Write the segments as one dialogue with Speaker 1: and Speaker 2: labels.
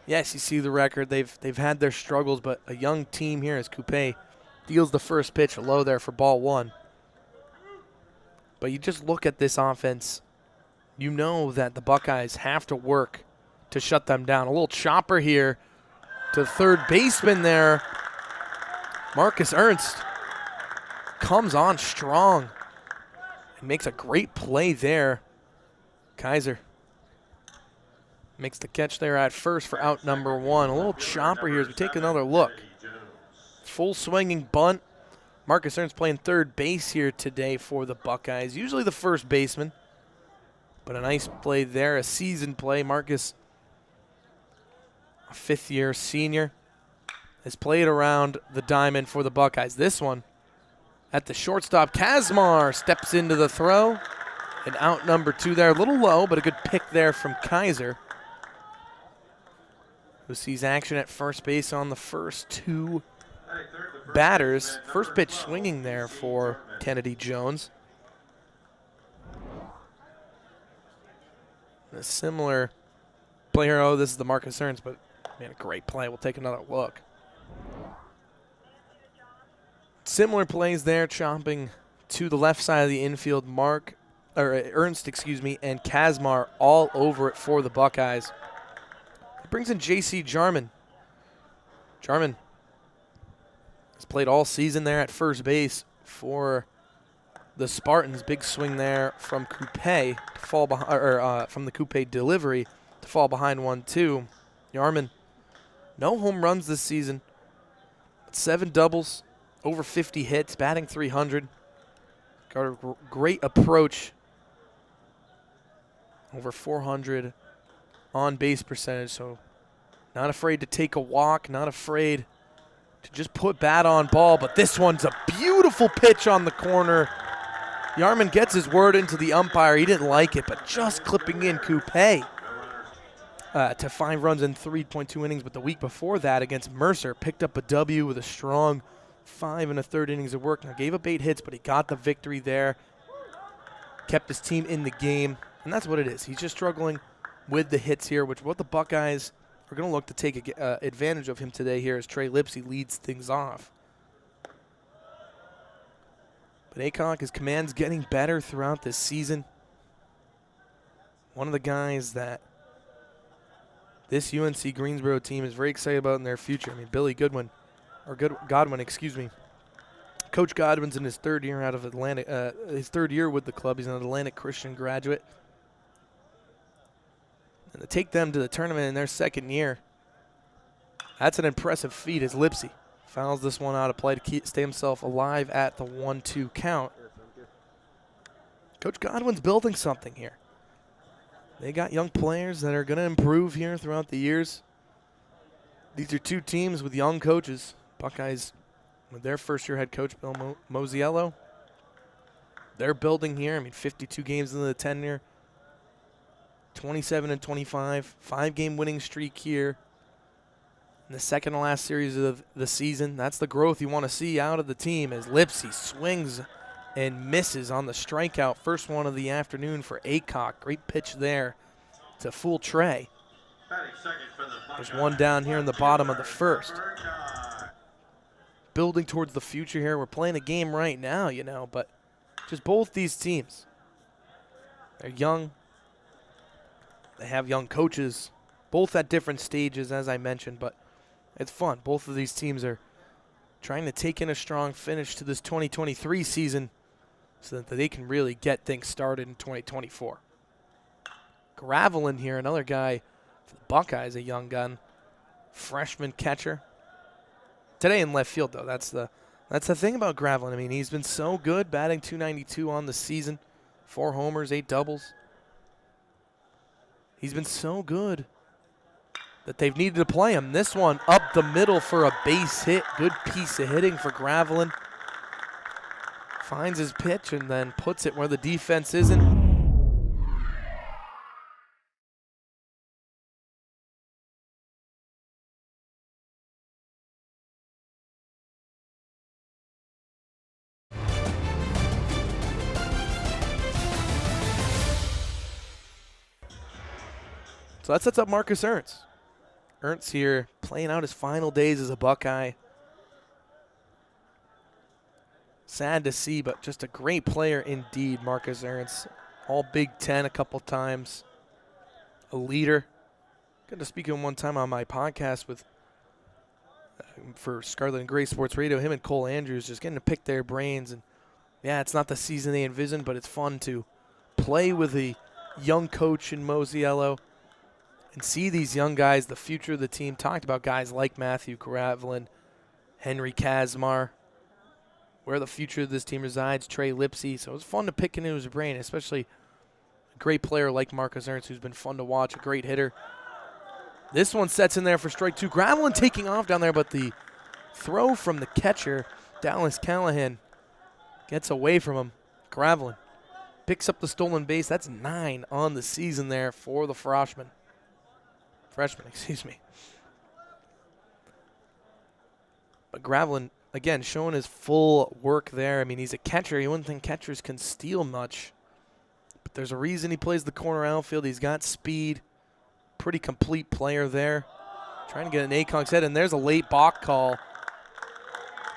Speaker 1: Yes, you see the record. They've had their struggles, but a young team here as Coupe deals the first pitch low there for ball one. But you just look at this offense, you know that the Buckeyes have to work to shut them down. A little chopper here to third baseman there. Marcus Ernst comes on strong and makes a great play there. Kaiser makes the catch there at first for out number one. A little chopper here as we take another look. Full swinging bunt. Marcus Ernst playing third base here today for the Buckeyes. Usually the first baseman, but a nice play there, a seasoned play. Marcus, a fifth-year senior, has played around the diamond for the Buckeyes. This one at the shortstop, Kazmar steps into the throw. And out number two there, a little low, but a good pick there from Kaiser, who sees action at first base on the first two batters. First pitch swinging there for Kennedy Jones. A similar play here. Oh, this is the Marcus Ernst, but man, a great play. We'll take another look. Similar plays there, chopping to the left side of the infield. Ernst, and Kazmar all over it for the Buckeyes. It brings in J.C. Jarman. Jarman has played all season there at first base for the Spartans. Big swing there from Coupe to fall behind, from the Coupe delivery to fall behind 1-2. Jarman, no home runs this season, but 7 doubles, over 50 hits, batting .300. Got a great approach. Over .400 on base percentage, so not afraid to take a walk, not afraid to just put bat on ball, but this one's a beautiful pitch on the corner. Jarman gets his word into the umpire. He didn't like it, but just clipping in Coupe to 5 runs in 3.2 innings. But the week before that against Mercer, picked up a W with a strong 5 1/3 innings of work. Now gave up 8 hits, but he got the victory there. Kept his team in the game, and that's what it is. He's just struggling with the hits here, which what the Buckeyes are going to look to take advantage of him today here as Trey Lipsy leads things off. But Aycock, his command's getting better throughout this season. One of the guys that this UNC Greensboro team is very excited about in their future. I mean, Godwin, Coach Godwin's in his third year out of Atlantic, his third year with the club. He's an Atlantic Christian graduate. And to take them to the tournament in their second year, that's an impressive feat as Lipsy fouls this one out of play to stay himself alive at the 1-2 count. Coach Godwin's building something here. They got young players that are going to improve here throughout the years. These are two teams with young coaches. Buckeyes with their first-year head coach, Bill Mosiello. They're building here. I mean, 52 games into the tenure. 27-25, 5-game winning streak here in the second to last series of the season. That's the growth you want to see out of the team as Lipsy swings and misses on the strikeout. First one of the afternoon for Aycock. Great pitch there to fool Trey. There's one down here in the bottom of the first. Building towards the future here. We're playing a game right now, you know, but just both these teams, they're young. They have young coaches, both at different stages, as I mentioned, but it's fun. Both of these teams are trying to take in a strong finish to this 2023 season so that they can really get things started in 2024. Gravelin here, another guy for the Buckeyes, a young gun, freshman catcher. Today in left field, though, that's the thing about Gravelin. I mean, he's been so good, batting .292 on the season, 4 homers, 8 doubles. He's been so good that they've needed to play him. This one up the middle for a base hit. Good piece of hitting for Gravelin. Finds his pitch and then puts it where the defense isn't. So that sets up Marcus Ernst. Ernst here playing out his final days as a Buckeye. Sad to see, but just a great player indeed, Marcus Ernst. All Big Ten a couple times. A leader. Got to speak to him one time on my podcast with for Scarlet and Gray Sports Radio. Him and Cole Andrews just getting to pick their brains. And yeah, it's not the season they envisioned, but it's fun to play with a young coach in Mosiello and see these young guys, the future of the team. Talked about guys like Matthew Karavelin, Henry Kazmar, where the future of this team resides, Trey Lipsy. So it was fun to pick into his brain, especially a great player like Marcus Ernst, who's been fun to watch, a great hitter. This one sets in there for strike two. Gravelin taking off down there, but the throw from the catcher, Dallas Callahan, gets away from him. Gravelin picks up the stolen base. That's 9 on the season there for the freshman. But Gravelin, again, showing his full work there. I mean, he's a catcher. You wouldn't think catchers can steal much. But there's a reason he plays the corner outfield. He's got speed. Pretty complete player there. Trying to get an Acock's head, and there's a late balk call.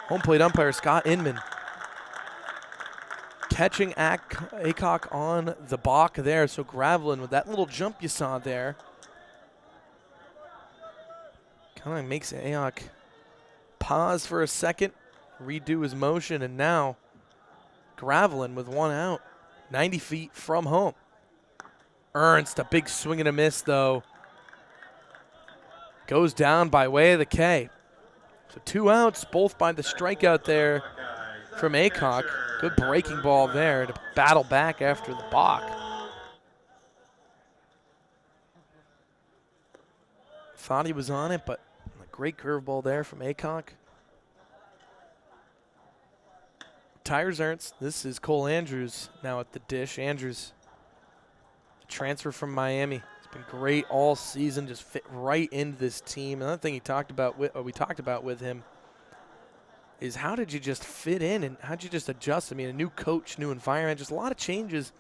Speaker 1: Home plate umpire Scott Inman catching Acock on the balk there. So Gravelin with that little jump you saw there kind of makes Acock pause for a second, redo his motion, and now Gravelin with 1 out, 90 feet from home. Ernst, a big swing and a miss, though. Goes down by way of the K. So 2 outs, both by the strikeout there from Acock. Good breaking ball there to battle back after the balk. Thought he was on it, but a great curveball there from Acock. Tires Ernst. This is Cole Andrews now at the dish. Andrews, transfer from Miami. It's been great all season, just fit right into this team. Another thing we talked about with him is how did you just fit in and how did you just adjust? I mean, a new coach, new environment, just a lot of changes,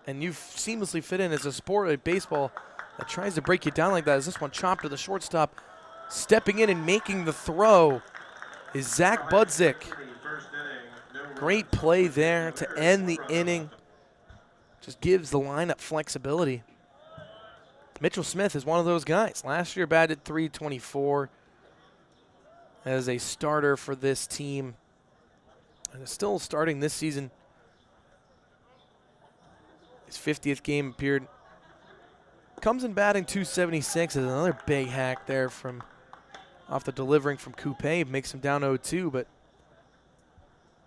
Speaker 1: and you've seamlessly fit in. As a sport like baseball that tries to break you down like that, as this one chopped to the shortstop, stepping in and making the throw is Zach Budzik. Great play there to end the inning. Just gives the lineup flexibility. Mitchell Smith is one of those guys. Last year batted .324 as a starter for this team, and is still starting this season. His 50th game appeared. Comes in batting .276 as another big hack there from off the delivering from Coupe. Makes him down 0-2, but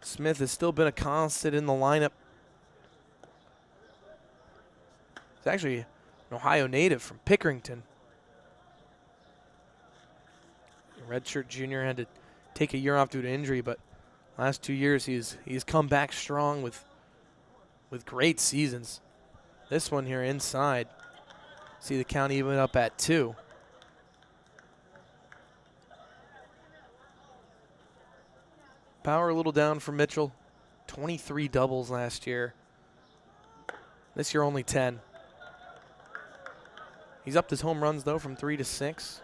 Speaker 1: Smith has still been a constant in the lineup. He's actually an Ohio native from Pickerington. Redshirt junior, had to take a year off due to injury, but last 2 years he's come back strong with great seasons. This one here inside. See the count even up at 2. Power a little down for Mitchell. 23 doubles last year. This year only 10. He's upped his home runs, though, from 3 to 6.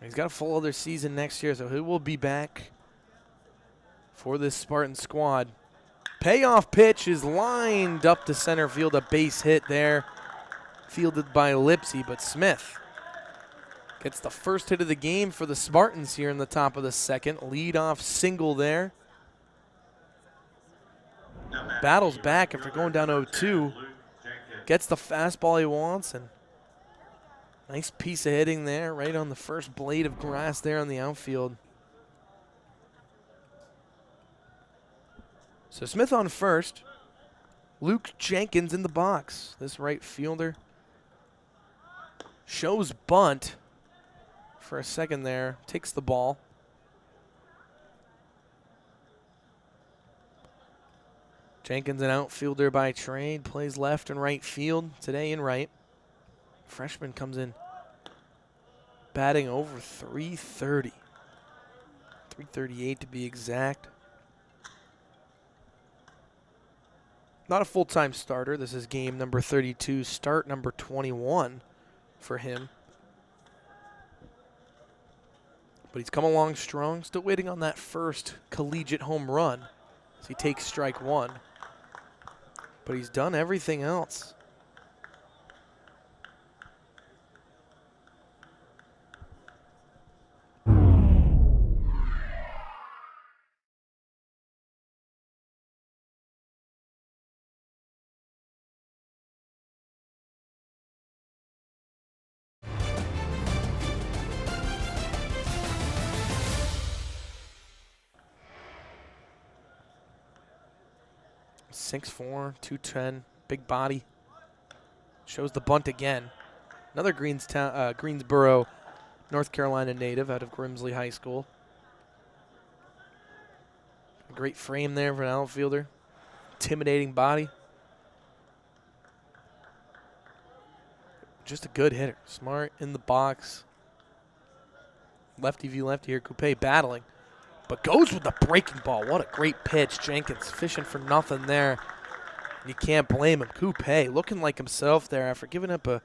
Speaker 1: He's got a full other season next year, so he will be back for this Spartan squad. Payoff pitch is lined up to center field. A base hit there, fielded by Lipsy, but Smith gets the first hit of the game for the Spartans here in the top of the second. Leadoff single there. Battles back after going down 0-2. Gets the fastball he wants, and nice piece of hitting there right on the first blade of grass there on the outfield. So Smith on first. Luke Jenkins in the box. This right fielder shows bunt for a second there. Takes the ball. Jenkins, an outfielder by trade, plays left and right field today in right. Freshman comes in batting over .330. .338 to be exact. Not a full-time starter. This is game number 32, start number 21 for him. But he's come along strong, still waiting on that first collegiate home run as he takes strike one. But he's done everything else. .6'4", 210, big body. Shows the bunt again. Another Greensboro, North Carolina native out of Grimsley High School. A great frame there for an outfielder. Intimidating body. Just a good hitter. Smart in the box. Lefty v lefty here. Coupe battling. But goes with the breaking ball. What a great pitch. Jenkins fishing for nothing there. You can't blame him. Coupe looking like himself there after giving up a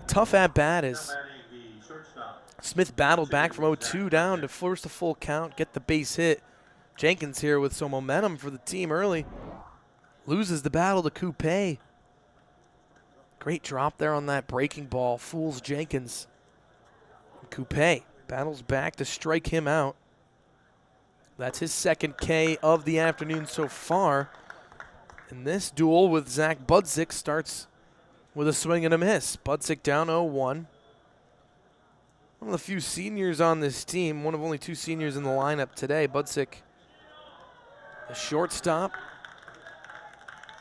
Speaker 1: tough at-bat as Smith battled back from 0-2 down to force a full count, get the base hit. Jenkins here with some momentum for the team early. Loses the battle to Coupe. Great drop there on that breaking ball. Fools Jenkins. Coupe battles back to strike him out. That's his second K of the afternoon so far. And this duel with Zach Budzik starts with a swing and a miss. Budzik down 0-1. One of the few seniors on this team, one of only two seniors in the lineup today. Budzik, the shortstop,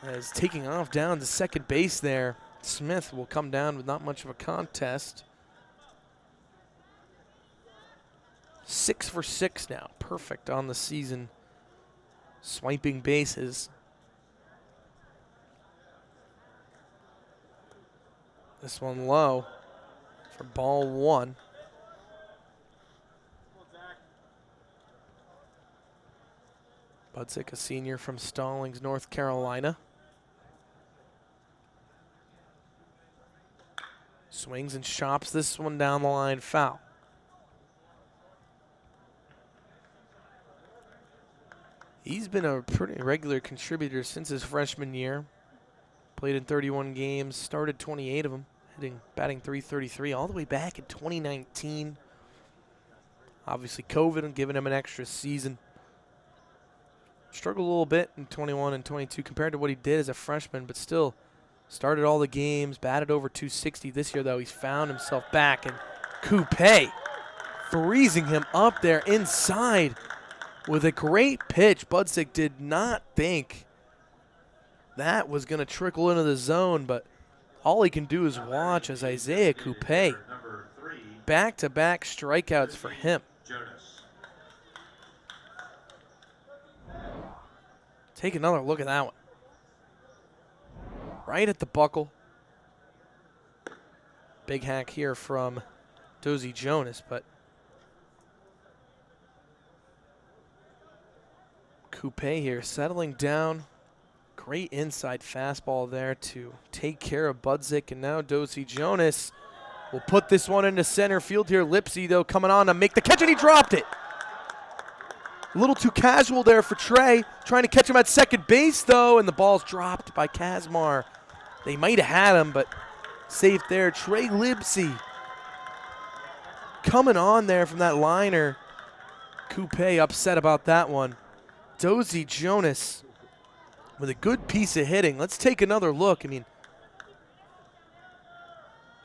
Speaker 1: is taking off down to second base there. Smith will come down with not much of a contest. 6 for 6 now, perfect on the season. Swiping bases. This one low for ball one. Budzik, a senior from Stallings, North Carolina. Swings and chops this one down the line, foul. He's been a pretty regular contributor since his freshman year. Played in 31 games, started 28 of them, batting .333 all the way back in 2019. Obviously COVID and giving him an extra season. Struggled a little bit in 21 and 22 compared to what he did as a freshman, but still started all the games, batted over .260. This year, though, he's found himself back, and Coupe freezing him up there inside with a great pitch. Budzik did not think that was going to trickle into the zone, but all he can do is watch as Isaiah Coupe, back-to-back strikeouts for him. Take another look at that one. Right at the buckle. Big hack here from Dozy Jonas, but Coupe here settling down. Great inside fastball there to take care of Budzik, and now Dozy Jonas will put this one into center field here. Lipsy, though, coming on to make the catch, and he dropped it. A little too casual there for Trey. Trying to catch him at second base, though, and the ball's dropped by Kazmar. They might have had him, but safe there. Trey Lipsy coming on there from that liner. Coupe upset about that one. Dozy Jonas with a good piece of hitting. Let's take another look. I mean,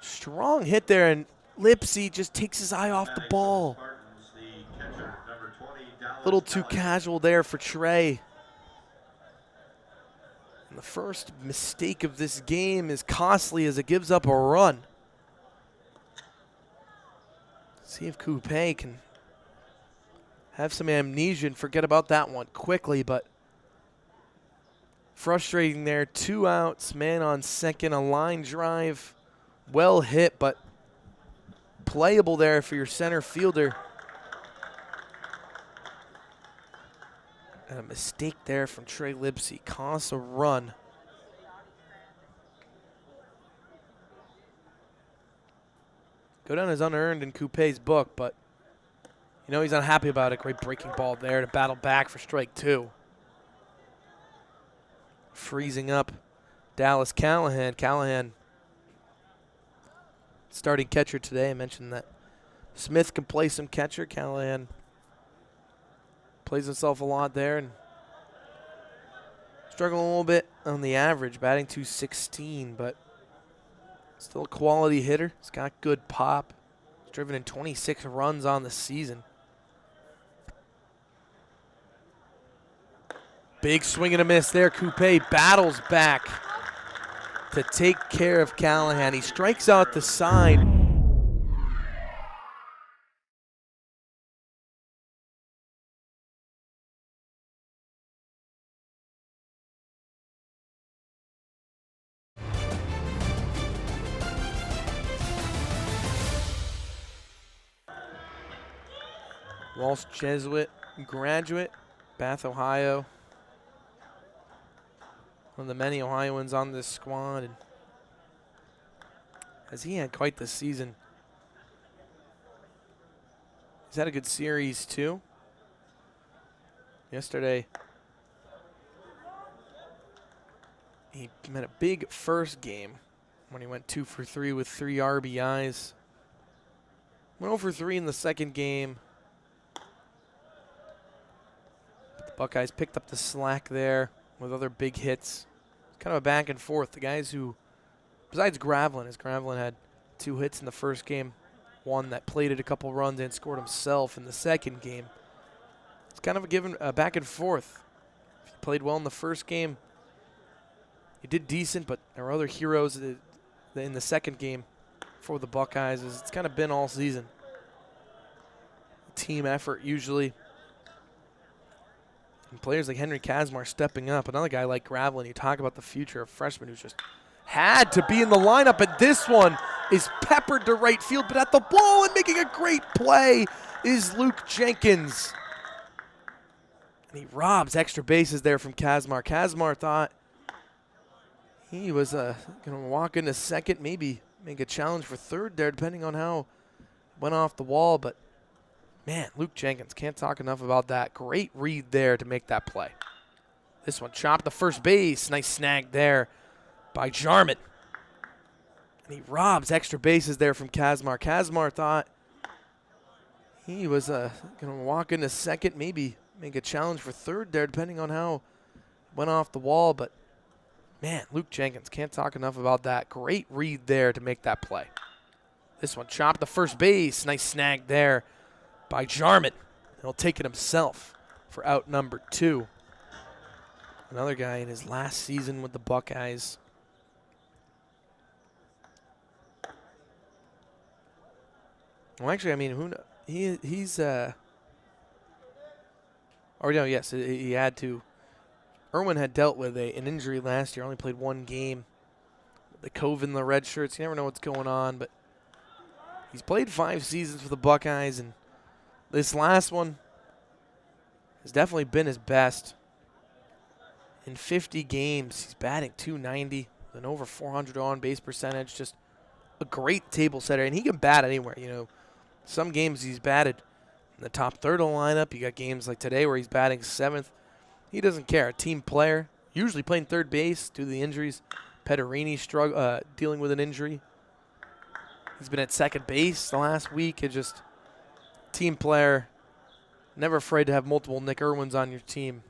Speaker 1: strong hit there, and Lipsy just takes his eye off the ball. A little too casual there for Trey. And the first mistake of this game is costly as it gives up a run. See if Coupe can have some amnesia and forget about that one quickly, but frustrating there. 2 outs, man on second, a line drive. Well hit, but playable there for your center fielder. And a mistake there from Trey Lipsy costs a run. go down as unearned in Coupe's book, but you know he's unhappy about it. Great breaking ball there to battle back for strike 2. Freezing up Dallas Callahan. Callahan, starting catcher today. I mentioned that Smith can play some catcher. Callahan plays himself a lot there and struggling a little bit on the average, batting .216, but still a quality hitter. He's got good pop. He's driven in 26 runs on the season. Big swing and a miss there. Coupe battles back to take care of Callahan. He strikes out the side. Walsh Jesuit graduate, Bath, Ohio. One of the many Ohioans on this squad, and has he had quite the season. He's had a good series too. Yesterday, he had a big first game when he went 2 for 3 with 3 RBIs. Went 0 for 3 in the second game. But the Buckeyes picked up the slack there with other big hits. Kind of a back and forth. The guys who, besides Gravelin, as Gravelin had 2 hits in the first game, one that plated a couple runs and scored himself in the second game. It's kind of a back and forth. If you played well in the first game, you did decent, but there were other heroes in the second game for the Buckeyes, as it's kind of been all season. Team effort usually. And players like Henry Kazmar stepping up. Another guy like Gravelin, you talk about the future of freshmen who's just had to be in the lineup, and this one is peppered to right field, but at the wall and making a great play is Luke Jenkins. And he robs extra bases there from Kazmar. Kazmar thought he was going to walk into second, maybe make a challenge for third there, depending on how it went off the wall, but man, Luke Jenkins, can't talk enough about that. Great read there to make that play. This one chopped the first base. Nice snag there by Jarman. And he robs extra bases there from Kazmar. Kazmar thought he was going to walk into second, maybe make a challenge for third there, depending on how it went off the wall. But man, Luke Jenkins, can't talk enough about that. Great read there to make that play. This one chopped the first base. Nice snag there by Jarman. He'll take it himself for out number 2. Another guy in his last season with the Buckeyes. Well, actually, I mean, who he's or no, yes, he had to. Irwin had dealt with an injury last year. Only played 1 game. The Cove in the red shirts. You never know what's going on, but he's played 5 seasons for the Buckeyes, and this last one has definitely been his best. In 50 games, he's batting .290, an over 400 on-base percentage. Just a great table setter, and he can bat anywhere. You know, some games he's batted in the top third of the lineup. You got games like today where he's batting 7th. He doesn't care. A team player, usually playing third base due to the injuries. Pederini dealing with an injury. He's been at second base the last week. It just team player, never afraid to have multiple Nick Irwins on your team.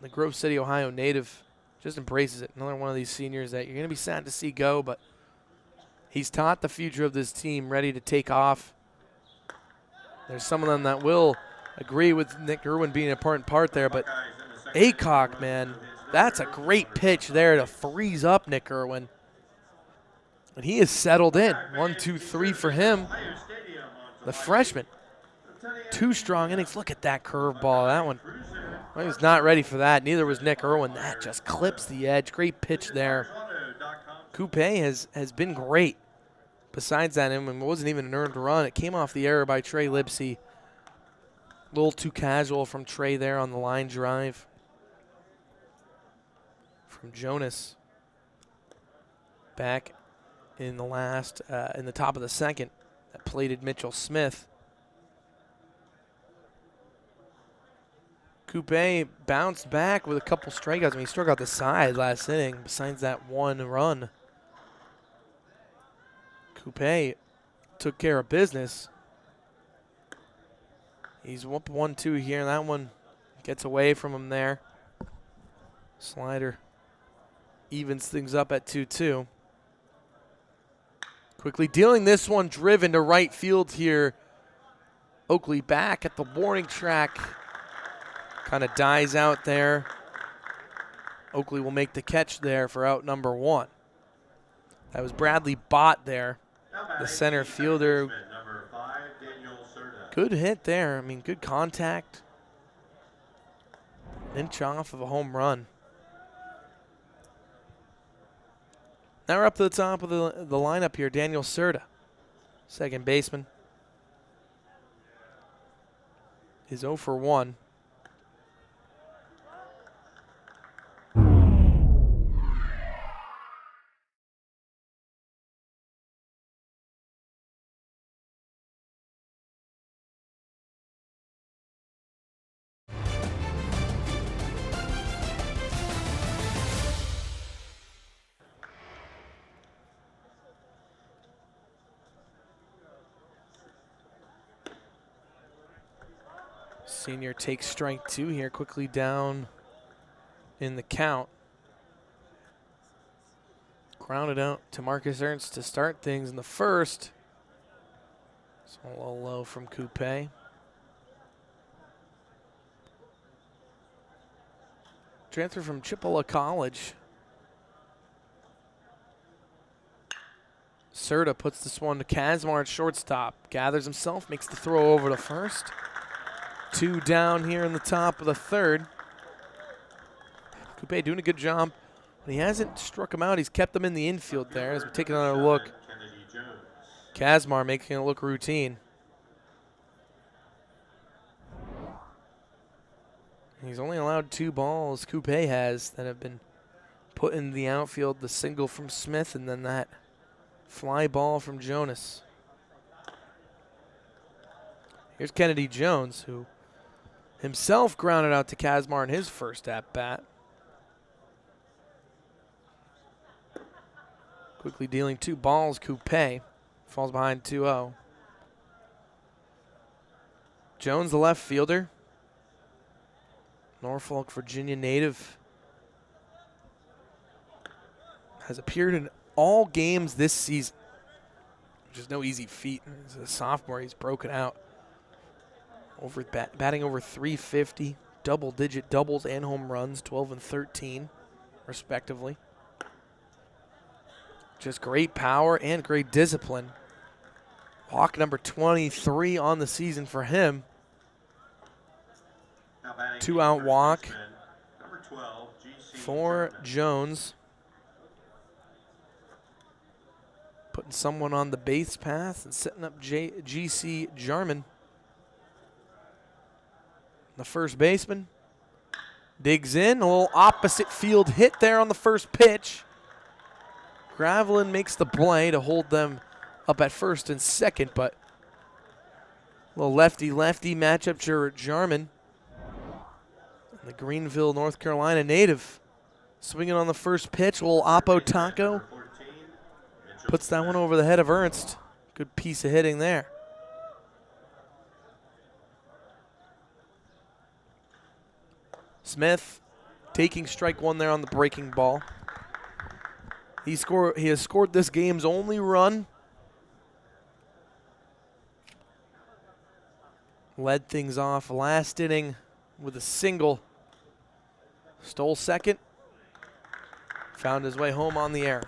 Speaker 1: The Grove City, Ohio native just embraces it. Another one of these seniors that you're going to be sad to see go, but he's taught the future of this team, ready to take off. There's some of them that will agree with Nick Irwin being an important part there, but Aycock, man, that's a great pitch there to freeze up Nick Irwin. And he is settled in. 1, 2, 3 for him. The freshman. 2 strong innings. Look at that curveball. That one, well, he was not ready for that. Neither was Nick Irwin. That just clips the edge. Great pitch there. Coupe has been great. Besides that, it wasn't even an earned run. It came off the error by Trey Lipsy. A little too casual from Trey there on the line drive. From Jonas. Back in the top of the second. plated Mitchell Smith. Coupe bounced back with a couple strikeouts. I mean, he struck out the side last inning besides that one run. Coupe took care of business. He's up 1-2 here. That one gets away from him there. Slider evens things up at 2-2. Quickly dealing this one, driven to right field here. Oakley back at the warning track. Kind of dies out there. Oakley will make the catch there for out number 1. That was Bradley Bott there, the center fielder. Good hit there. I mean, good contact. Inch off of a home run. Now we're up to the top of the lineup here. Daniel Serta, second baseman, is 0 for 1. Senior takes strike 2 here, quickly down in the count. Grounded out to Marcus Ernst to start things in the first. So a little low from Coupe. Transfer from Chippewa College. Serta puts this one to Kazmar at shortstop. Gathers himself, makes the throw over to first. 2 down here in the top of the third. Coupe doing a good job. When he hasn't struck him out, he's kept them in the infield there. As we take another look, Kazmar making it look routine. He's only allowed 2 balls, Coupe has, that have been put in the outfield. The single from Smith and then that fly ball from Jonas. Here's Kennedy Jones, who himself grounded out to Kazmar in his first at-bat. Quickly dealing 2 balls, Coupe falls behind 2-0. Jones, the left fielder. Norfolk, Virginia native. Has appeared in all games this season, which is no easy feat. As a sophomore, he's broken out. Batting over 350, double-digit doubles and home runs, 12 and 13, respectively. Just great power and great discipline. Walk number 23 on the season for him. 2-out walk for Jones. Putting someone on the base path and setting up G.C. Jarman. The first baseman digs in, a little opposite field hit there on the first pitch. Gravelin makes the play to hold them up at first and second, but a little lefty-lefty matchup for Jarman. The Greenville, North Carolina native swinging on the first pitch. A little Oppo Taco puts that one over the head of Ernst. Good piece of hitting there. Smith taking strike 1 there on the breaking ball. He has scored this game's only run. Led things off last inning with a single. Stole second. Found his way home on the air.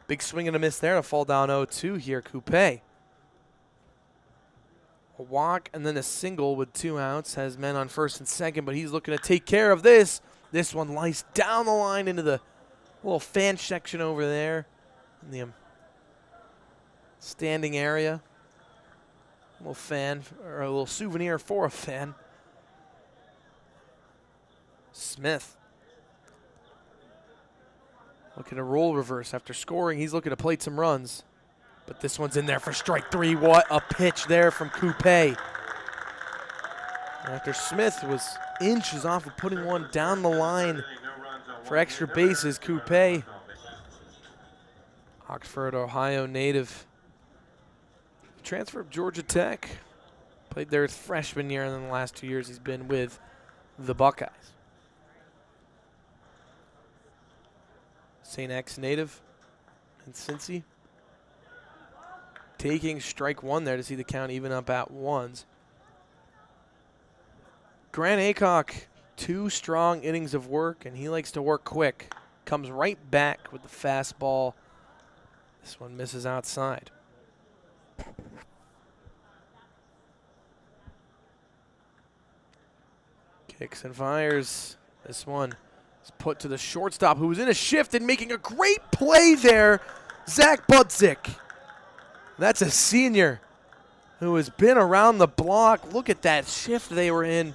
Speaker 1: Big swing and a miss there to fall down 0-2 here, Coupe. A walk and then a single with 2 outs. Has men on first and second, but he's looking to take care of this. This one lies down the line into the little fan section over there in the standing area. A little fan, or a little souvenir for a fan. Smith looking to roll reverse after scoring. He's looking to plate some runs. But this one's in there for strike 3. What a pitch there from Coupe. After Smith was inches off of putting one down the line for extra bases, Coupe, Oxford, Ohio native, transfer of Georgia Tech, played there his freshman year, and then the last 2 years he's been with the Buckeyes. St. X native and Cincy. Taking strike 1 there to see the count even up at 1s. Grant Aycock, 2 strong innings of work, and he likes to work quick. Comes right back with the fastball. This one misses outside. Kicks and fires. This one is put to the shortstop, who was in a shift and making a great play there, Zach Budzik. That's a senior who has been around the block. Look at that shift they were in.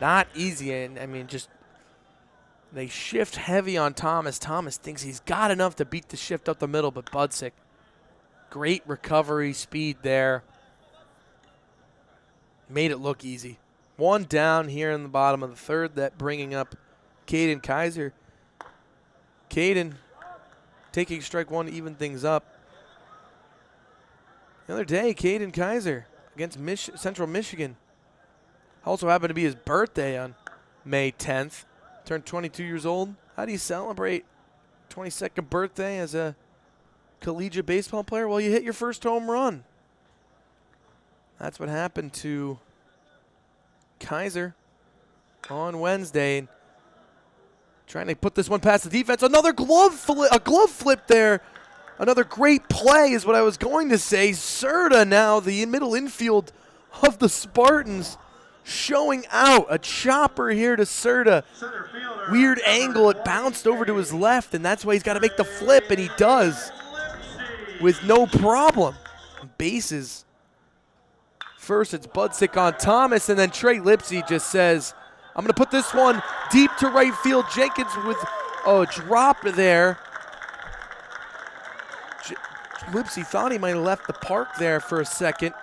Speaker 1: Not easy, and I mean, just they shift heavy on Thomas. Thomas thinks he's got enough to beat the shift up the middle, but Budzik, great recovery speed there. Made it look easy. 1 down here in the bottom of the 3rd, that bringing up Caden Kaiser. Caden taking strike 1 to even things up. The other day, Caden Kaiser against Central Michigan. Also happened to be his birthday on May 10th. Turned 22 years old. How do you celebrate 22nd birthday as a collegiate baseball player? Well, you hit your first home run. That's what happened to Kaiser on Wednesday. Trying to put this one past the defense. Another glove flip there. Another great play is what I was going to say. Serta now the middle infield of the Spartans, showing out. A chopper here to Serta. Weird angle. It bounced over to his left, and that's why he's got to make the flip, and he does with no problem. Bases. First, it's Budzik on Thomas, and then Trey Lipsy just says, I'm going to put this one deep to right field. Jenkins with a drop there. Lipsy thought he might have left the park there for a second.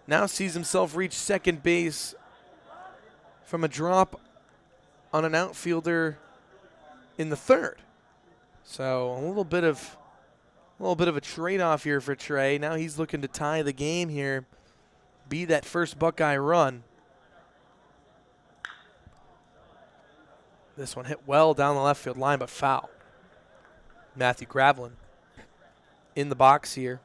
Speaker 1: Now sees himself reach second base from a drop on an outfielder in the 3rd. So a little bit of a trade-off here for Trey. Now he's looking to tie the game here, be that first Buckeye run. This one hit well down the left field line, but foul. Matthew Gravelin in the box here.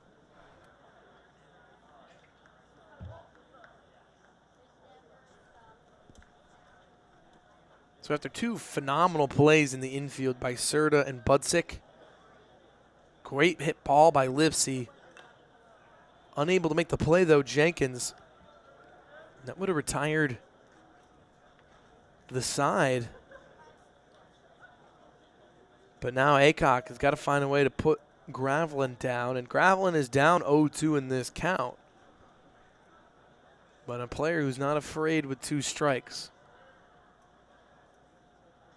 Speaker 1: So after 2 phenomenal plays in the infield by Serta and Budzik, great hit ball by Lipsy. Unable to make the play, though, Jenkins. That would have retired the side. But now Aycock has got to find a way to put Gravelin down, and Gravelin is down 0-2 in this count. But a player who's not afraid with 2 strikes.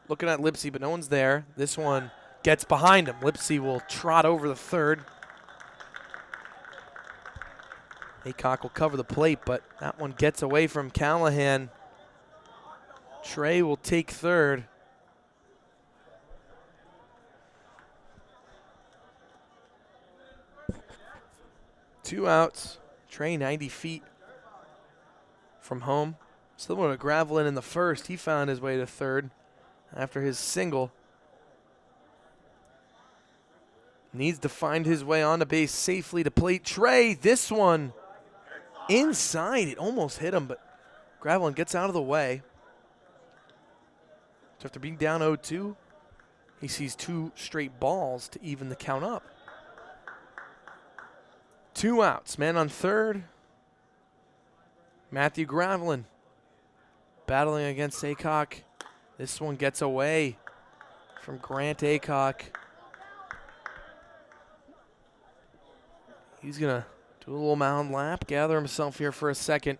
Speaker 1: Looking at Lipsy, but no one's there. This one gets behind him. Lipsy will trot over the 3rd. Aycock will cover the plate, but that one gets away from Callahan. Trey will take 3rd. Two outs. Trey 90 feet from home. Similar to Gravelin in the 1st. He found his way to 3rd after his single. Needs to find his way onto base safely to plate. Trey, this one inside. It almost hit him, but Gravelin gets out of the way. So after being down 0-2, he sees 2 straight balls to even the count up. 2 outs. Man on 3rd. Matthew Gravelin battling against Aycock. This one gets away from Grant Aycock. He's going to do a little mound lap, gather himself here for a second.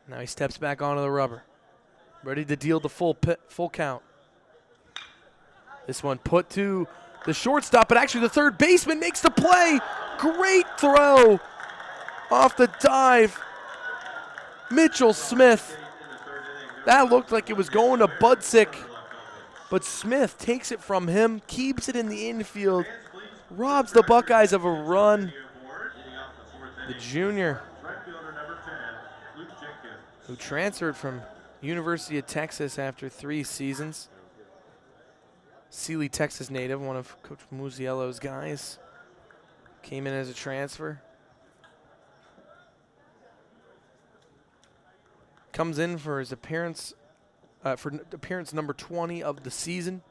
Speaker 1: Now he steps back onto the rubber. Ready to deal the full count. This one put to the shortstop, but actually the third baseman makes the play. Great throw off the dive. Mitchell Smith. That looked like it was going to Budzik, but Smith takes it from him, keeps it in the infield, robs the Buckeyes of a run. The junior, who transferred from University of Texas after 3 seasons. Sealy, Texas native, one of Coach Musiello's guys. Came in as a transfer. Comes in for his appearance, appearance number 20 of the season.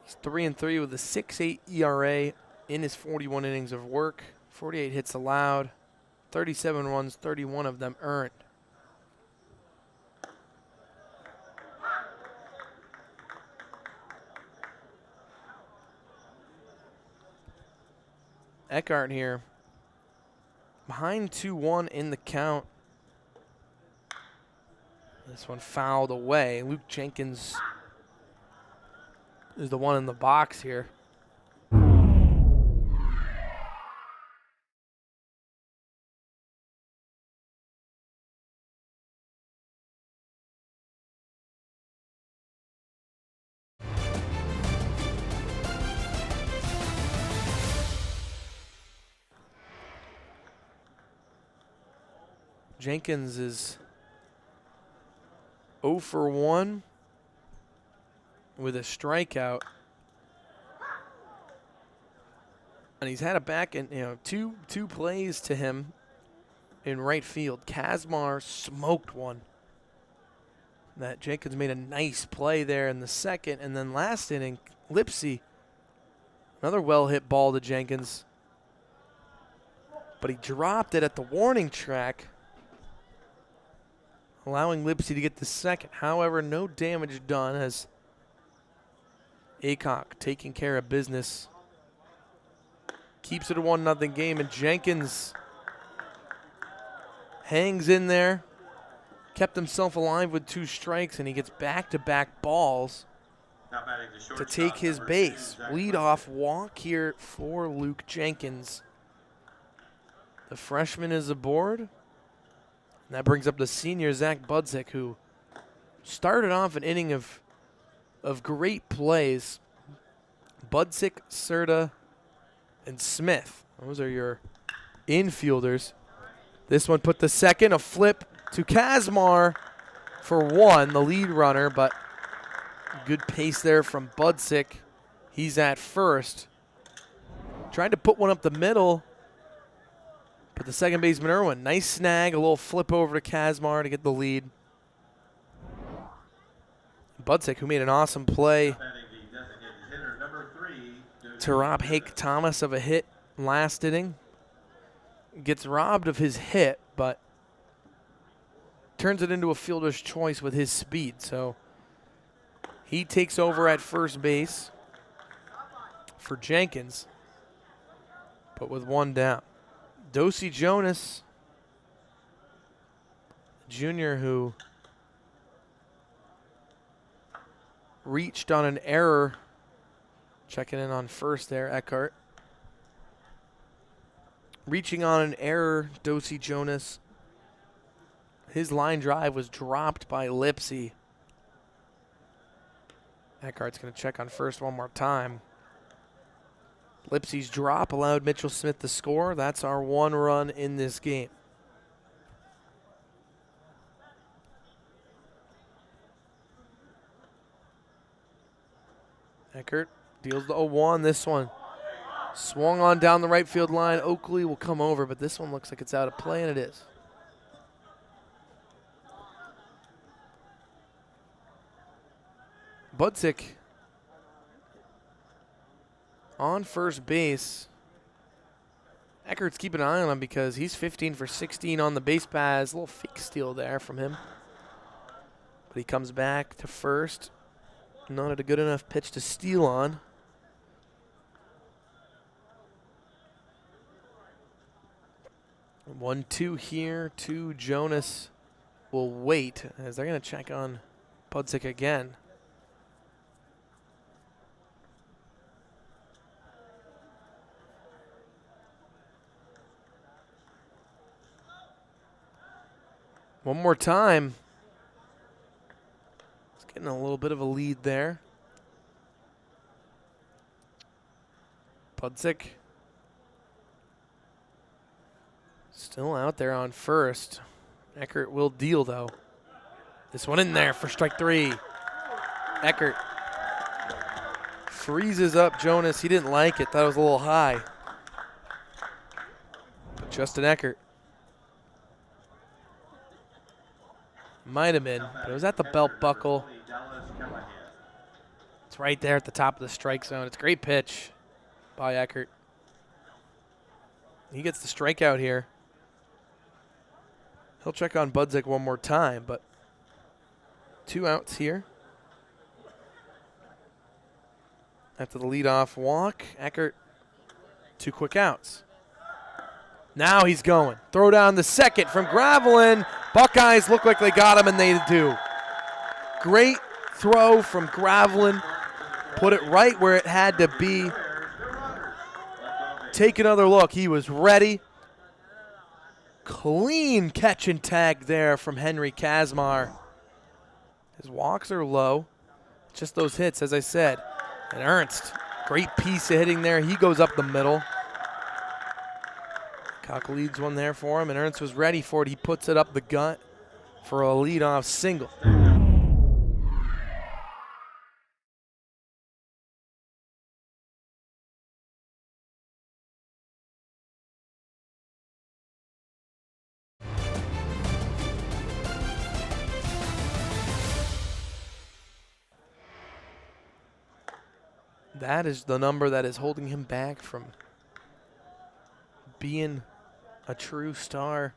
Speaker 1: He's 3-3 with a 6.8 ERA in his 41 innings of work. 48 hits allowed, 37 runs, 31 of them earned. Eckhart here, behind 2-1 in the count. This one fouled away. Luke Jenkins is the one in the box here. Jenkins is 0 for 1 with a strikeout. And he's had a back and two plays to him in right field. Kazmar smoked one. That Jenkins made a nice play there in the second, and then last inning, Lipsy, another well-hit ball to Jenkins. But he dropped it at the warning track, allowing Lipsy to get the second. However, no damage done as Aycock taking care of business. Keeps it a 1-0 game, and Jenkins hangs in there. Kept himself alive with 2 strikes, and he gets back-to-back balls to take his base. Lead-off walk here for Luke Jenkins. The freshman is aboard. And that brings up the senior, Zach Budzik, who started off an inning of great plays. Budzik, Serta, and Smith. Those are your infielders. This one put the second, a flip to Kazmar for 1, the lead runner, but good pace there from Budzik. He's at first. Tried to put one up the middle, but the second baseman, Irwin, nice snag, a little flip over to Kazmar to get the lead. Budzik, who made an awesome play to rob Hake Thomas of a hit last inning. Gets robbed of his hit, but turns it into a fielder's choice with his speed. So he takes over at first base for Jenkins, but with 1 down. Dosey Jonas, junior, who reached on an error. Checking in on first there, Eckhart. Reaching on an error, Dosey Jonas. His line drive was dropped by Lipsy. Eckhart's going to check on first one more time. Lipsy's drop allowed Mitchell Smith to score. That's our 1 run in this game. Eckhart deals the 0-1. This one swung on down the right field line. Oakley will come over, but this one looks like it's out of play, and it is. Budzik on first base. Eckart's keeping an eye on him because he's 15 for 16 on the base paths. A little fake steal there from him. But he comes back to first. Not at a good enough pitch to steal on. One, two here to Jonas. Will wait as they're going to check on Budzik again. One more time. It's getting a little bit of a lead there. Budzik still out there on first. Eckert will deal, though. This one in there for strike three. Eckert freezes up Jonas. He didn't like it. Thought it was a little high. But Justin Eckert. Might have been, but it was at the belt buckle. It's right there at the top of the strike zone. It's a great pitch by Eckert. He gets the strikeout here. He'll check on Budzik one more time, but 2 outs here. After the leadoff walk, Eckert, 2 quick outs. Now he's going. Throw down the second from Gravelin. Buckeyes look like they got him, and they do. Great throw from Gravelin. Put it right where it had to be. Take another look. He was ready. Clean catch and tag there from Henry Kazmar. His walks are low. Just those hits, as I said. And Ernst, great piece of hitting there. He goes up the middle. Cock leads one there for him, and Ernst was ready for it. He puts it up the gut for a leadoff single. That is the number that is holding him back from being a true star.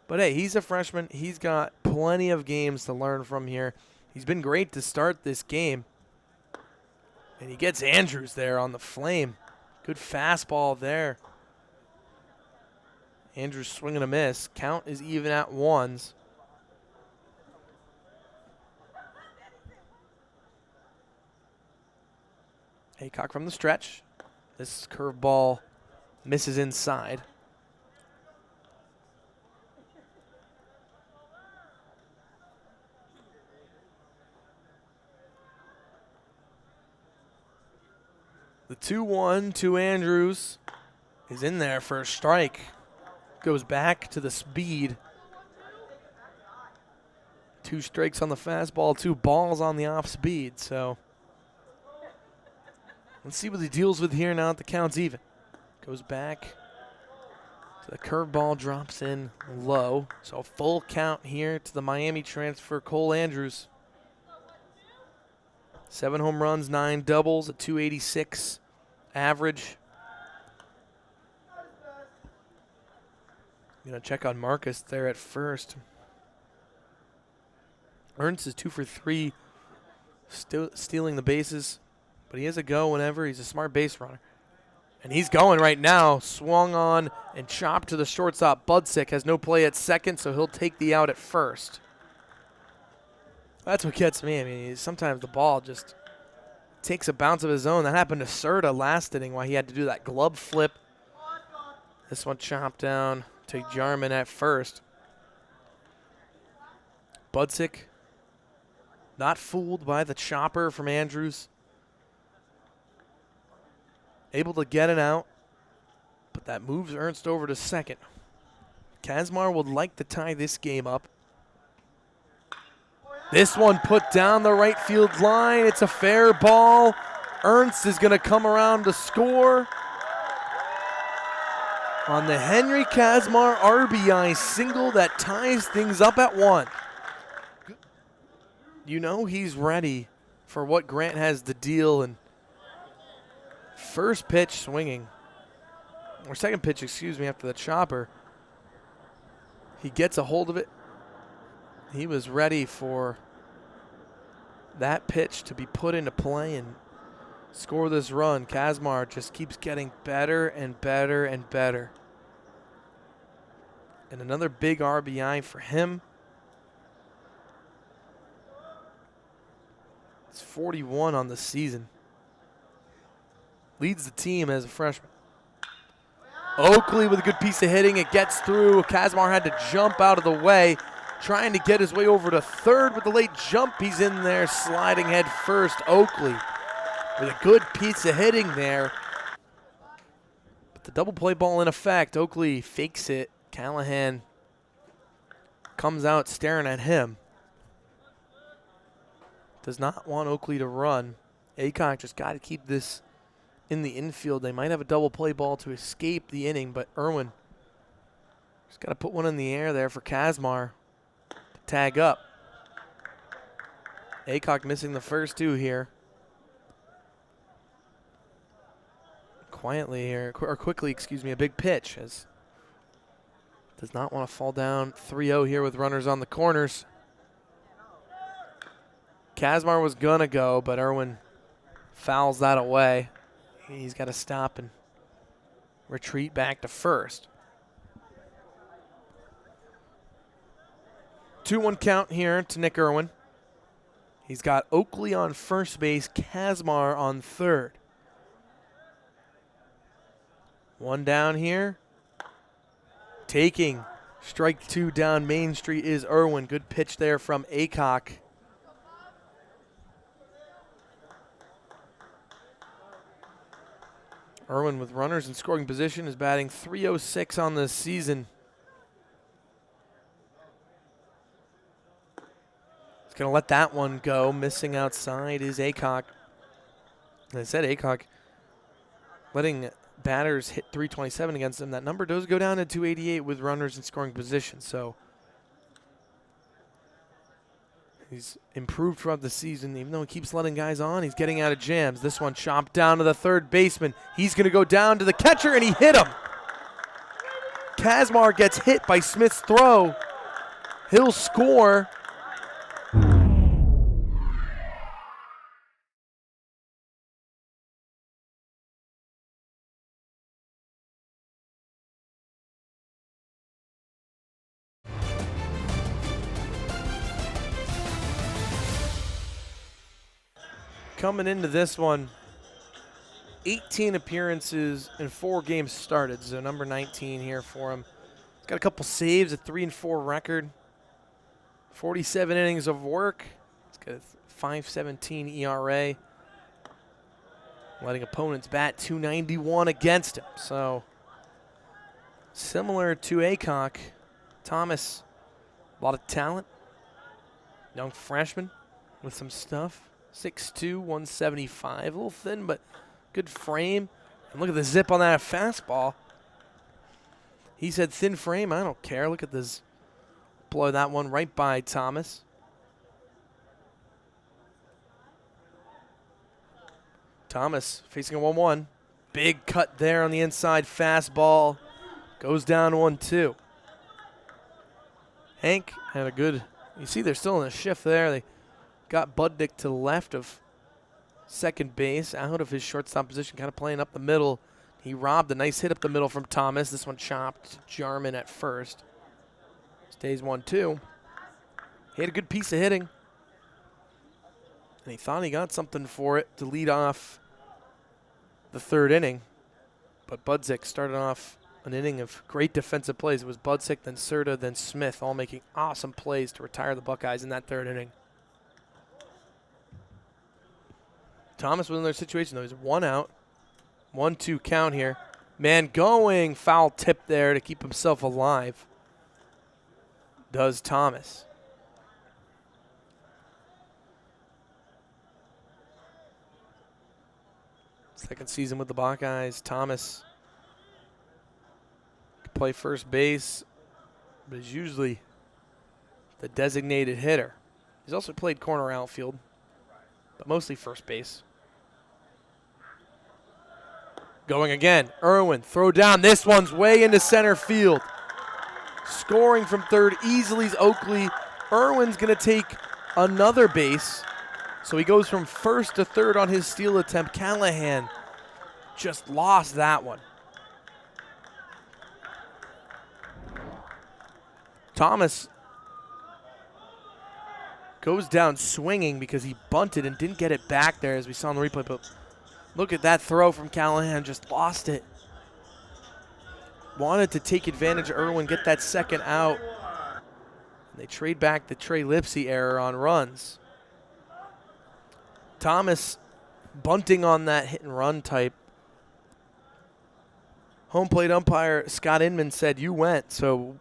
Speaker 1: But hey, he's a freshman. He's got plenty of games to learn from here. He's been great to start this game. And he gets Andrews there on the flame. Good fastball there. Andrews swinging a miss. Count is even at 1s. Haycock from the stretch. This curveball misses inside. The 2-1 to Andrews is in there for a strike. Goes back to the speed. 2 strikes on the fastball, 2 balls on the off speed. So let's see what he deals with here now that the count's even. Goes back. So the curveball drops in low. So a full count here to the Miami transfer, Cole Andrews. 7 home runs, 9 doubles, a .286 average. Gonna check on Marcus there at first. Ernst is 2 for 3, still stealing the bases. But he has a go whenever. He's a smart base runner. And he's going right now. Swung on and chopped to the shortstop. Budzik has no play at second, so he'll take the out at first. That's what gets me. I mean, sometimes the ball just takes a bounce of his own. That happened to Serta last inning, why he had to do that glove flip. This one chopped down to Jarman at first. Budzik not fooled by the chopper from Andrews. Able to get it out, but that moves Ernst over to second. Kazmar would like to tie this game up. This one put down the right field line. It's a fair ball. Ernst is going to come around to score on the Henry Kazmar RBI single that ties things up at 1. You know he's ready for what Grant has to deal, and first pitch swinging, or second pitch, excuse me, after the chopper. He gets a hold of it. He was ready for that pitch to be put into play and score this run. Kazmar just keeps getting better and better and better. And another big RBI for him. It's 41 on the season. Leads the team as a freshman. Oakley with a good piece of hitting. It gets through. Kazmar had to jump out of the way, trying to get his way over to third with the late jump. He's in there sliding head first. Oakley with a good piece of hitting there. But the double play ball in effect. Oakley fakes it. Callahan comes out staring at him. Does not want Oakley to run. Aycock just got to keep this in the infield. They might have a double play ball to escape the inning, but Irwin just got to put one in the air there for Kazmar to tag up. Aycock missing the first two here. Quickly, excuse me, a big pitch as does not want to fall down 3-0 here with runners on the corners. Kazmar was gonna go, but Irwin fouls that away. He's got to stop and retreat back to first. 2-1 count here to Nick Irwin. He's got Oakley on first base, Kazmar on third. One down here. Taking strike two down Main Street is Irwin. Good pitch there from Aycock. Irwin with runners in scoring position is batting .306 on the season. He's going to let that one go. Missing outside is Aycock. As I said, Aycock letting batters hit .327 against him. That number does go down to .288 with runners in scoring position. So he's improved throughout the season. Even though he keeps letting guys on, he's getting out of jams. This one chopped down to the third baseman. He's going to go down to the catcher, and he hit him. Kazmar gets hit by Smith's throw. He'll score. Coming into this one, 18 appearances and 4 games started, so number 19 here for him. He's got a couple saves, a 3-4 record, 47 innings of work. He's got a .517 ERA, letting opponents bat .291 against him. So similar to Aycock, Thomas, a lot of talent, young freshman with some stuff. 6'2", 175, a little thin, but good frame. And look at the zip on that fastball. He said thin frame, I don't care. Look at this. Blow that one right by Thomas. Thomas facing a 1-1. Big cut there on the inside fastball. Goes down 1-2. Hank had a good, you see they're still in a shift there. They got Budnick to the left of second base, out of his shortstop position, kind of playing up the middle. He robbed a nice hit up the middle from Thomas. This one chopped Jarman at first. Stays 1-2. He had a good piece of hitting. And he thought he got something for it to lead off the third inning. But Budzik started off an inning of great defensive plays. It was Budzik, then Serta, then Smith, all making awesome plays to retire the Buckeyes in that third inning. Thomas was in their situation, though. He's 1 out. 1-2 count here. Man going, foul tip there to keep himself alive. Does Thomas. Second season with the Buckeyes. Thomas can play first base, but is usually the designated hitter. He's also played corner outfield, but mostly first base. Going again, Irwin, throw down. This one's way into center field. Scoring from third easily is Oakley. Irwin's going to take another base. So he goes from first to third on his steal attempt. Callahan just lost that one. Thomas goes down swinging because he bunted and didn't get it back there, as we saw in the replay. But look at that throw from Callahan, just lost it. Wanted to take advantage of Irwin, get that second out. And they trade back the Trey Lipsy error on runs. Thomas bunting on that hit and run type. Home plate umpire Scott Inman said you went, so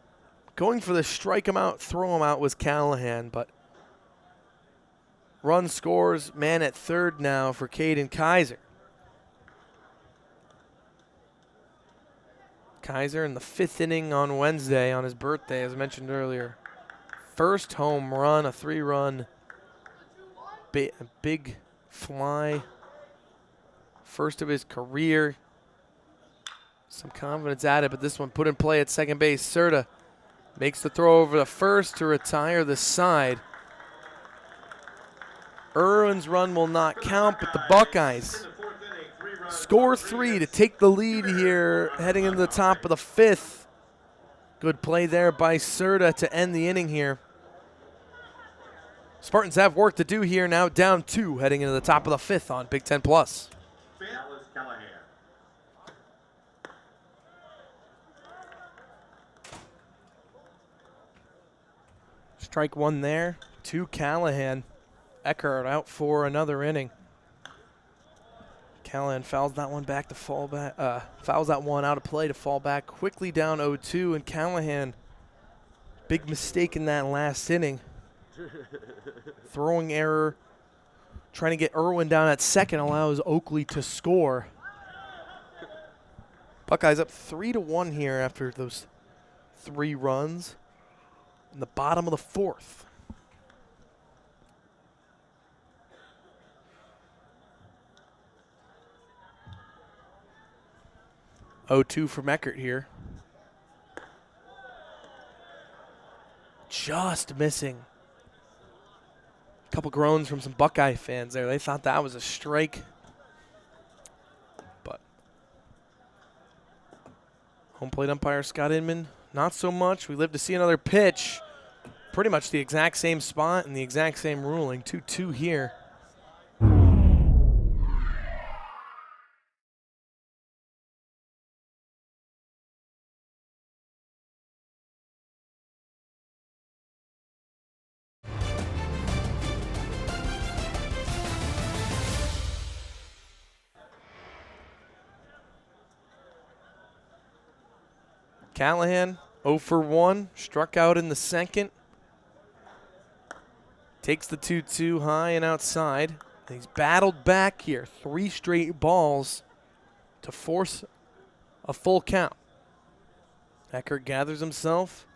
Speaker 1: going for the strike him out, throw him out was Callahan, but run scores, man at third now for Caden Kaiser. Kaiser in the 5th inning on Wednesday on his birthday, as I mentioned earlier. First home run, a 3-run big fly. First of his career. Some confidence at it, but this one put in play at second base. Serta makes the throw over the first to retire the side. Irwin's run will not count, but the Buckeyes score 3 to take the lead here heading into the top of the 5th. Good play there by Serta to end the inning here. Spartans have work to do here, now down 2 heading into the top of the 5th on Big Ten Plus. Strike 1 there to Callahan. Eckhart out for another inning. Callahan fouls that one back to fall back. Fouls that one out of play to fall back quickly down 0-2, and Callahan, big mistake in that last inning. Throwing error, trying to get Irwin down at second allows Oakley to score. Buckeyes up 3-1 here after those 3 runs in the bottom of the 4th. (0-2) from Eckert here. Just missing. A couple groans from some Buckeye fans there. They thought that was a strike. But home plate umpire Scott Inman, not so much. We live to see another pitch. Pretty much the exact same spot and the exact same ruling. 2-2 here. Callahan 0 for 1, struck out in the second. Takes the 2-2 high and outside. And he's battled back here. 3 straight balls to force a full count. Eckert gathers himself.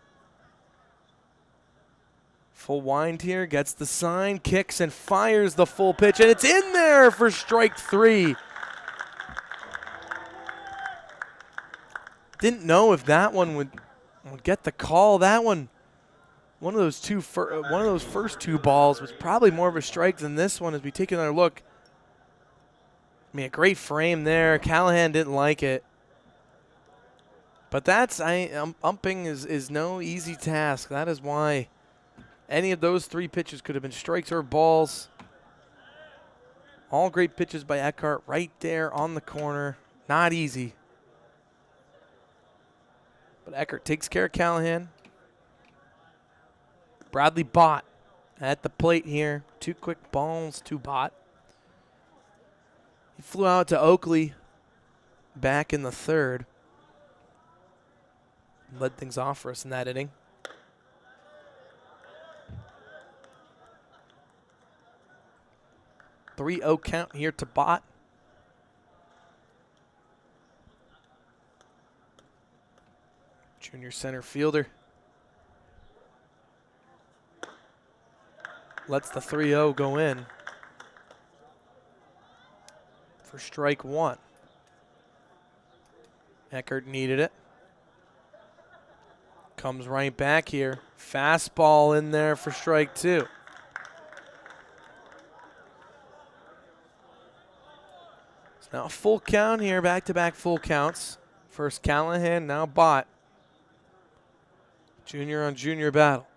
Speaker 1: Full wind here, gets the sign, kicks and fires the full pitch, and it's in there for strike 3. Didn't know if that one would get the call. That one, one of those first 2 balls was probably more of a strike than this one as we take another look. I mean, a great frame there. Callahan didn't like it. But that's, umping is no easy task. That is why any of those 3 pitches could have been strikes or balls. All great pitches by Eckhart right there on the corner. Not easy. But Eckert takes care of Callahan. Bradley Bott at the plate here. 2 quick balls to Bott. He flew out to Oakley back in the 3rd. Led things off for us in that inning. (3-0) count here to Bott. Junior center fielder. Lets the 3-0 go in for strike 1. Eckert needed it. Comes right back here. Fastball in there for strike 2. Now full count here, back-to-back full counts. First Callahan, now Bott. Junior on junior battle.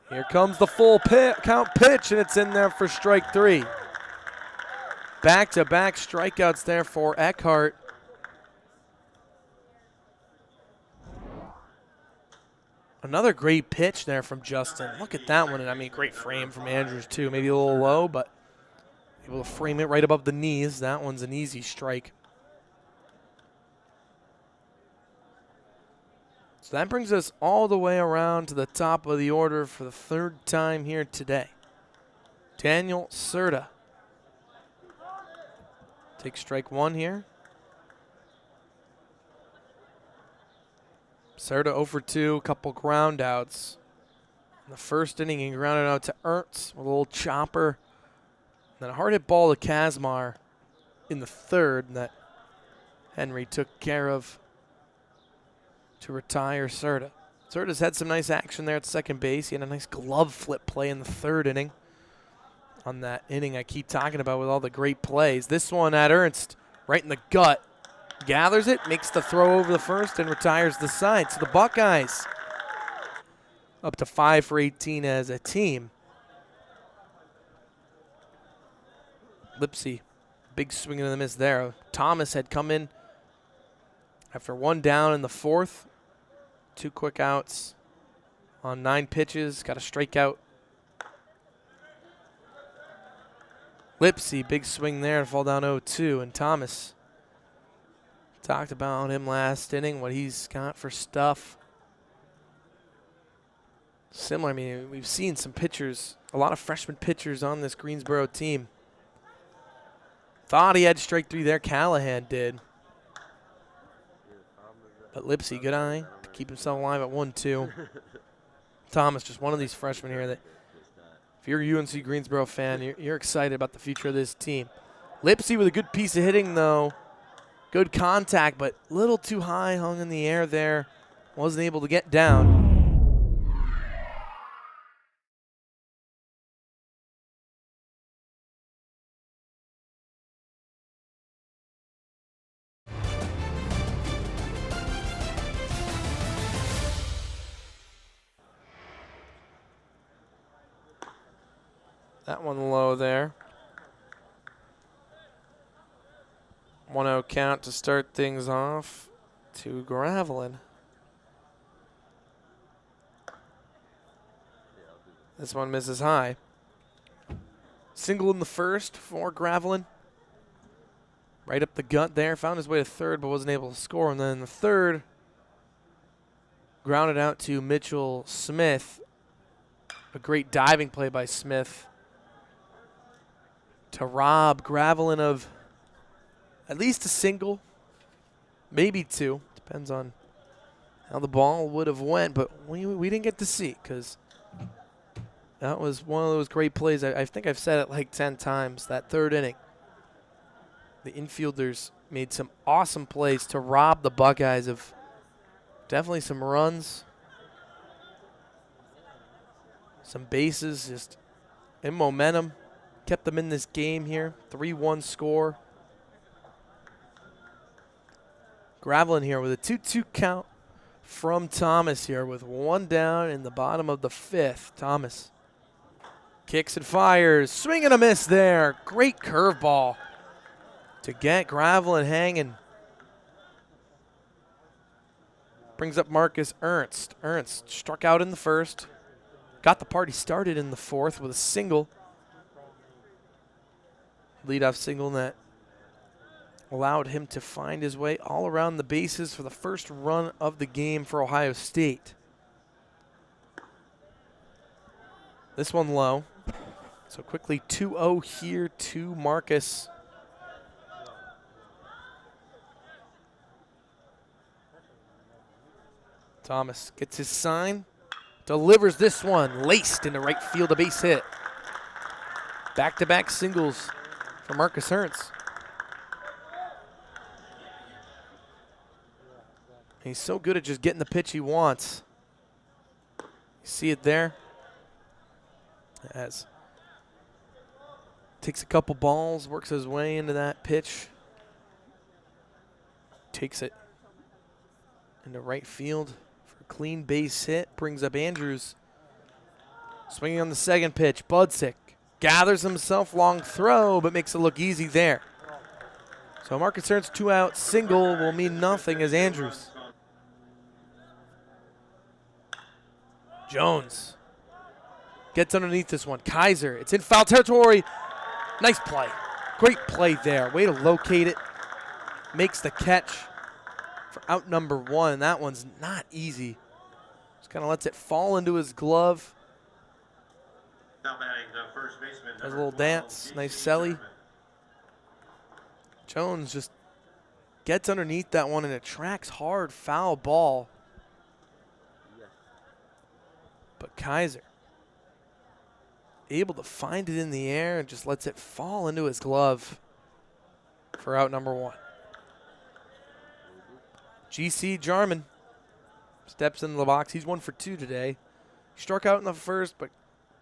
Speaker 1: Here comes the full count pitch, and it's in there for strike 3. Back-to-back strikeouts there for Eckhart. Another great pitch there from Justin. Look at that one, and I mean, great frame from Andrews too. Maybe a little low, but able to frame it right above the knees. That one's an easy strike. So that brings us all the way around to the top of the order for the third time here today. Daniel Serta takes strike 1 here. Serta 0 for 2, couple ground outs. In the first inning, he grounded out to Ernst with a little chopper. And then a hard hit ball to Kazmar in the third that Henry took care of to retire Serta. Serta's had some nice action there at second base. He had a nice glove flip play in the third inning. On that inning I keep talking about with all the great plays. This one at Ernst, right in the gut. Gathers it, makes the throw over the first, and retires the side. So the Buckeyes up to 5 for 18 as a team. Lipsy, big swing and a miss there. Thomas had come in after 1 down in the 4th. 2 quick outs on 9 pitches. Got a strikeout. Lipsy, big swing there and fall down 0-2. And Thomas, talked about him last inning, what he's got for stuff. Similar, I mean, we've seen some pitchers, a lot of freshman pitchers on this Greensboro team. Thought he had strike 3 there, Callahan did. But Lipsy, good eye to keep himself alive at 1-2. Thomas, just one of these freshmen here that, if you're a UNC Greensboro fan, you're excited about the future of this team. Lipsy with a good piece of hitting, though. Good contact, but a little too high, hung in the air there. Wasn't able to get down. That one low there. 1-0 count to start things off to Gravelin. This one misses high. Single in the first for Gravelin. Right up the gut there. Found his way to third but wasn't able to score. And then the third, grounded out to Mitchell Smith. A great diving play by Smith to rob Gravelin of at least a single, maybe 2. Depends on how the ball would have went, but we didn't get to see because that was one of those great plays. I think I've said it like 10 times, that third inning. The infielders made some awesome plays to rob the Buckeyes of definitely some runs, some bases, just in momentum. Kept them in this game here. 3-1 score. Gravelin here with a 2-2 count from Thomas here with 1 down in the bottom of the 5th. Thomas kicks and fires. Swing and a miss there. Great curveball to get Gravelin hanging. Brings up Marcus Ernst. Ernst struck out in the first. Got the party started in the 4th with a single. Leadoff single that allowed him to find his way all around the bases for the first run of the game for Ohio State. This one low. So quickly 2-0 here to Marcus. Thomas gets his sign, delivers this one, laced into right field, a base hit. Back-to-back singles for Marcus Ernst. He's so good at just getting the pitch he wants. You see it there? As takes a couple balls, works his way into that pitch. takes it into right field for a clean base hit. Brings up Andrews. Swinging on the second pitch. Budsick gathers himself, long throw, but makes it look easy there. So Marcus Ernst's 2-out single will mean nothing as Andrews. Jones gets underneath this one. Kaiser, it's in foul territory. Nice play. Great play there. Way to locate it. Makes the catch for out number 1. That one's not easy. Just kind of lets it fall into his glove. Does a little dance. Nice celly. Jones just gets underneath that one and it tracks hard. Foul ball. But Kaiser able to find it in the air and just lets it fall into his glove for out number 1. GC Jarman steps into the box. He's 1 for 2 today. He struck out in the first, but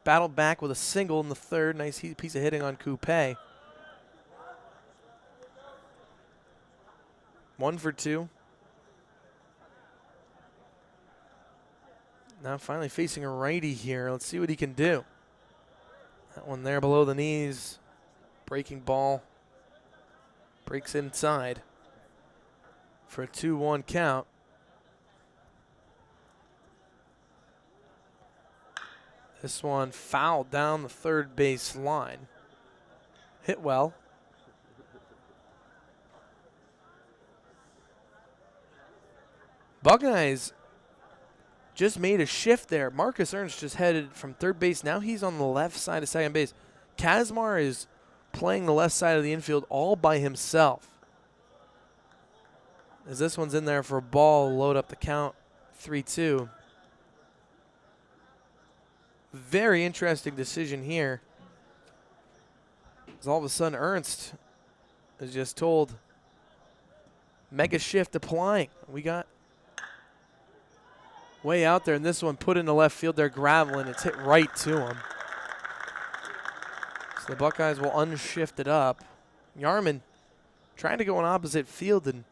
Speaker 1: battled back with a single in the third. Nice piece of hitting on Coupe. 1 for 2. Now finally facing a righty here. Let's see what he can do. That one there below the knees. Breaking ball. Breaks inside for a 2-1 count. This one fouled down the third base line. Hit well. Buckeyes just made a shift there. Marcus Ernst just headed from third base. Now he's on the left side of second base. Kazmar is playing the left side of the infield all by himself. As this one's in there for a ball, load up the count, 3-2. Very interesting decision here. As all of a sudden Ernst is just told, mega shift applying. We got way out there, and this one put into left field. They're graveling. It's hit right to him. So the Buckeyes will unshift it up. Yarman trying to go in opposite field, and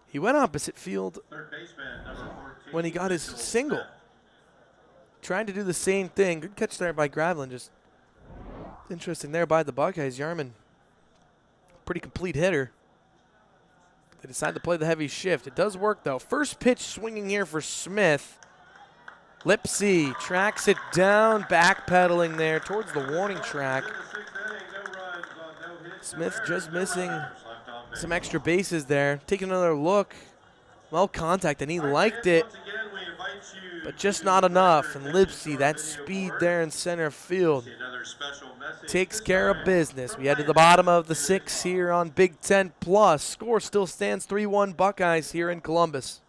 Speaker 1: he went opposite field when he got his single. Trying to do the same thing. Good catch there by Gravelin. Just interesting there by the Buckeyes. Yarman, pretty complete hitter. They decide to play the heavy shift. It does work, though. First pitch swinging here for Smith. Lipsy tracks it down, backpedaling there towards the warning track. Smith just missing some extra bases there. Taking another look. Well contact, and he liked it, but just not enough. And Lipsy, that speed there in center field, takes care of business. We head to the bottom of the 6th here on Big Ten Plus. Score still stands 3-1 Buckeyes here in Columbus.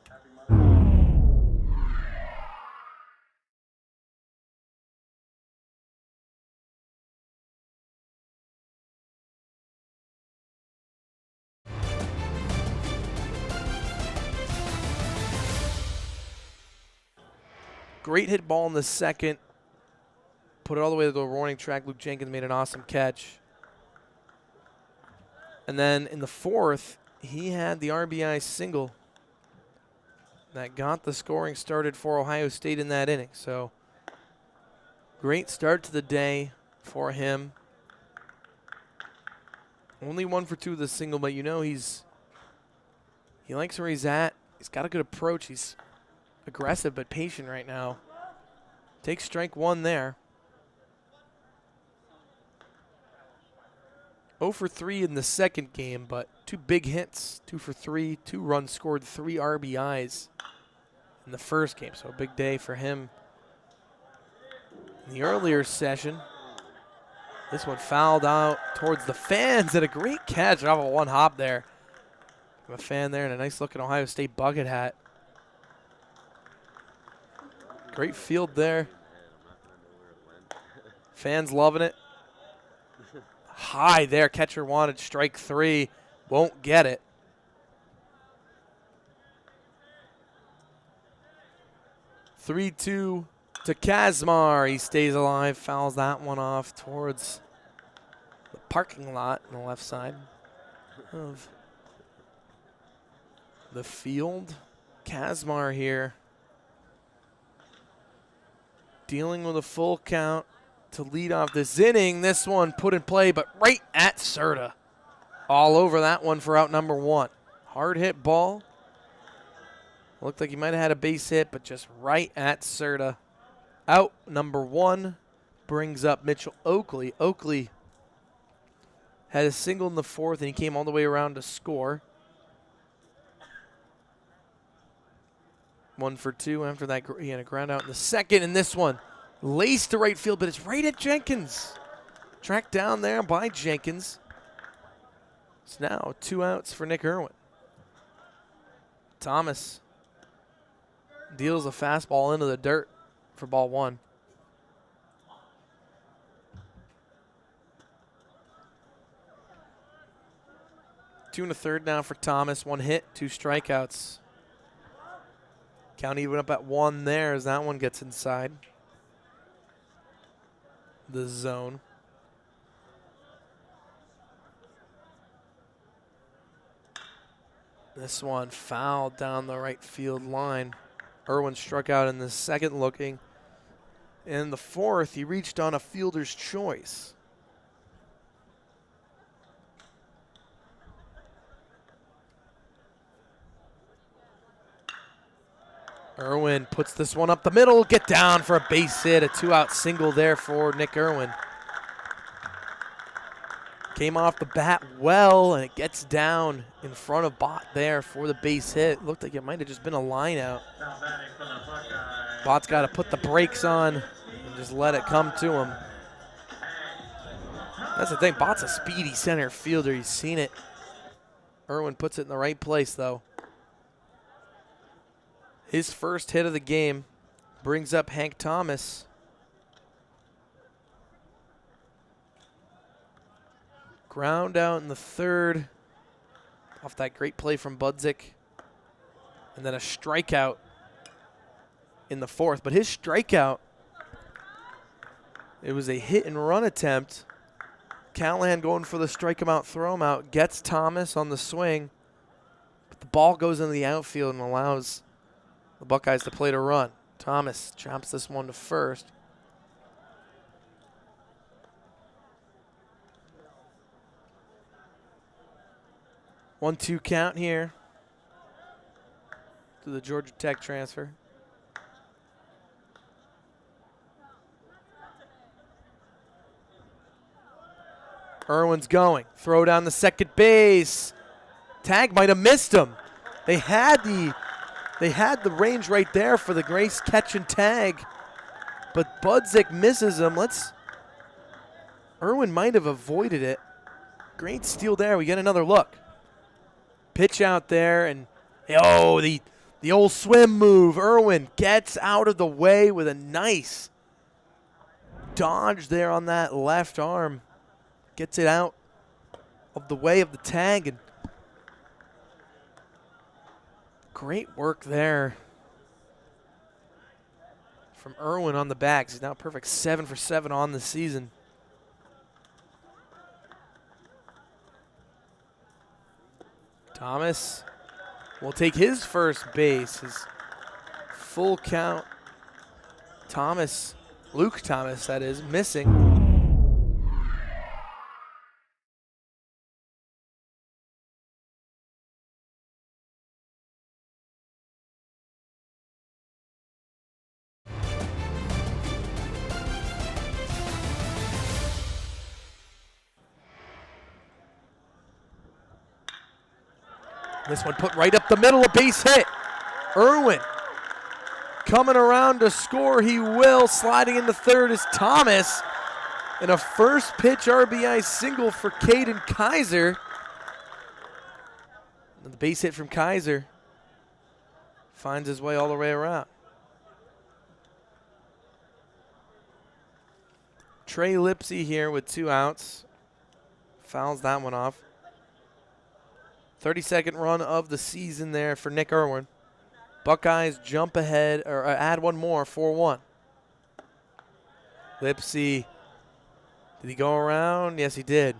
Speaker 1: Great hit ball in the second. Put it all the way to the warning track. Luke Jenkins made an awesome catch. And then in the fourth, he had the RBI single that got the scoring started for Ohio State in that inning. So great start to the day for him. Only 1 for 2 with the single, but you know he likes where he's at. He's got a good approach. He's aggressive but patient right now. Takes strike 1 there. 0 for 3 in the second game, but 2 big hits, 2 for 3, 2 runs scored, 3 RBIs in the first game. So a big day for him. In the earlier session, this one fouled out towards the fans, and a great catch off of 1 hop there. A fan there and a nice looking Ohio State bucket hat. Great field there. Fans loving it. High there, catcher wanted strike 3, won't get it. Three, 2 to Kazmar. He stays alive, fouls that one off towards the parking lot on the left side of the field. Kazmar here dealing with a full count to lead off this inning. This one put in play, but right at Serta. All over that one for out number 1. Hard hit ball. Looked like he might have had a base hit, but just right at Serta. Out number 1 brings up Mitchell Oakley. Oakley had a single in the 4th, and he came all the way around to score. 1 for 2. After that, he had a ground out in the 2nd, and this one laced to right field, but it's right at Jenkins. Tracked down there by Jenkins. It's now 2 outs for Nick Irwin. Thomas deals a fastball into the dirt for ball 1. Two and a third now for Thomas. 1 hit, 2 strikeouts. Count even up at 1 there as that one gets inside the zone. This one fouled down the right field line. Irwin struck out in the 2nd looking. In the 4th, he reached on a fielder's choice. Irwin puts this one up the middle, get down for a base hit, a 2-out single there for Nick Irwin. Came off the bat well, and it gets down in front of Bott there for the base hit. Looked like it might have just been a line out. Bott's got to put the brakes on and just let it come to him. That's the thing, Bott's a speedy center fielder. He's seen it. Irwin puts it in the right place, though. His first hit of the game brings up Hank Thomas. Ground out in the 3rd off that great play from Budzik. And then a strikeout in the 4th. But his strikeout, it was a hit and run attempt. Callahan going for the strike him out, throw him out, gets Thomas on the swing. But the ball goes into the outfield and allows the Buckeyes to play to run. Thomas chops this one to first. One-two count here to the Georgia Tech transfer. Irwin's going. Throw down the 2nd base. Tag might have missed him. They had the range right there for the Grace catch and tag, but Budzik misses him. Irwin might have avoided it. Great steal there. We get another look. Pitch out there, and the old swim move. Irwin gets out of the way with a nice dodge there on that left arm. Gets it out of the way of the tag, and great work there from Irwin on the backs. He's now perfect 7 for 7 on the season. Thomas will take his first base, his full count. Luke Thomas, that is, missing. This one put right up the middle, a base hit. Irwin coming around to score. He will. Sliding into 3rd is Thomas. And a first pitch RBI single for Caden Kaiser. And the base hit from Kaiser finds his way all the way around. Trey Lipsy here with 2 outs. Fouls that one off. 32nd run of the season there for Nick Irwin. Buckeyes jump ahead, or add one more, 4-1. Lipsy, did he go around? Yes, he did.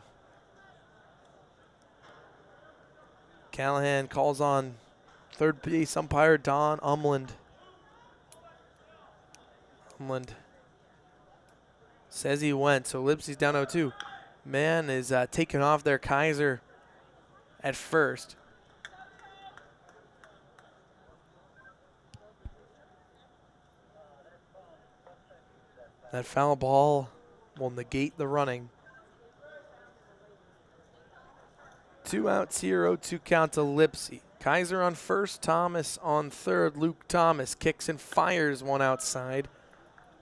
Speaker 1: Callahan calls on Third base umpire Don Umland. Umland says he went, so Lipsy's down 0-2. Man is taking off there. Kaiser at first. That foul ball will negate the running. 2 outs here, 0-2 count to Lipsy. Kaiser on first, Thomas on third. Luke Thomas kicks and fires one outside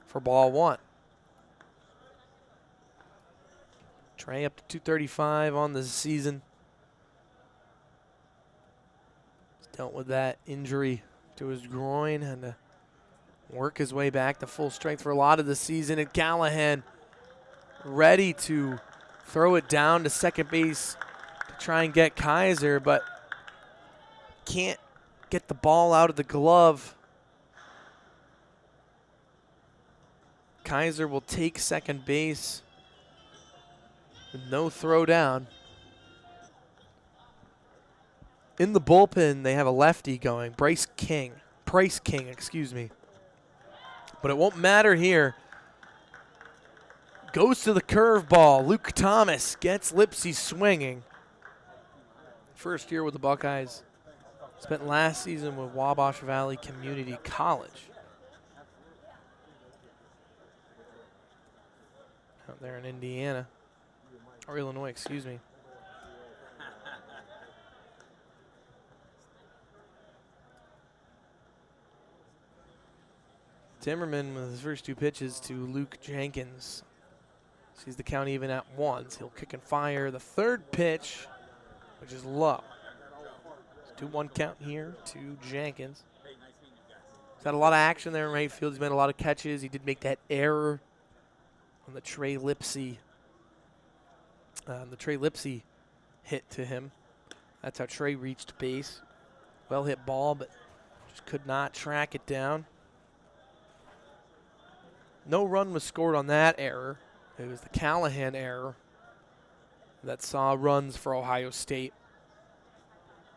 Speaker 1: for ball 1. Trey up to 235 on the season. He's dealt with that injury to his groin and to work his way back to full strength for a lot of the season. And Callahan ready to throw it down to second base to try and get Kaiser, but can't get the ball out of the glove. Kaiser will take second base with no throw down. In the bullpen, they have a lefty going, Price King, excuse me. But it won't matter here. Goes to the curveball. Luke Thomas gets Lipsy swinging. First year with the Buckeyes. Spent last season with Wabash Valley Community College. Out there in Indiana. Or Illinois, excuse me. Timmerman with his first 2 pitches to Luke Jenkins. Sees the count even at 1. He'll kick and fire the third pitch, which is low. 2-1 count here to Jenkins. He's had a lot of action there in right field. He's made a lot of catches. He did make that error on the Trey Lipsy. The Trey Lipsy hit to him. That's how Trey reached base. Well hit ball, but just could not track it down. No run was scored on that error. It was the Callahan error that saw runs for Ohio State.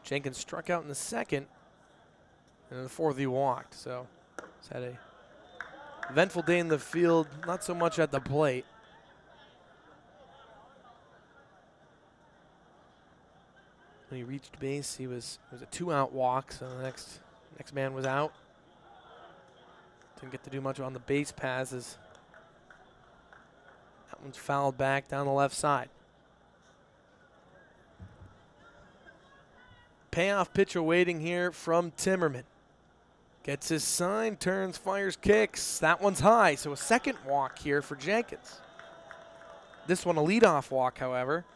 Speaker 1: Jenkins struck out in the second, and in the fourth he walked. So he's had a eventful day in the field, not so much at the plate. When he reached base, it was a 2-out walk, so the next man was out. Didn't get to do much on the base passes. That one's fouled back down the left side. Payoff pitch awaiting here from Timmerman. Gets his sign, turns, fires, kicks. That one's high, so a second walk here for Jenkins. This one a leadoff walk, however.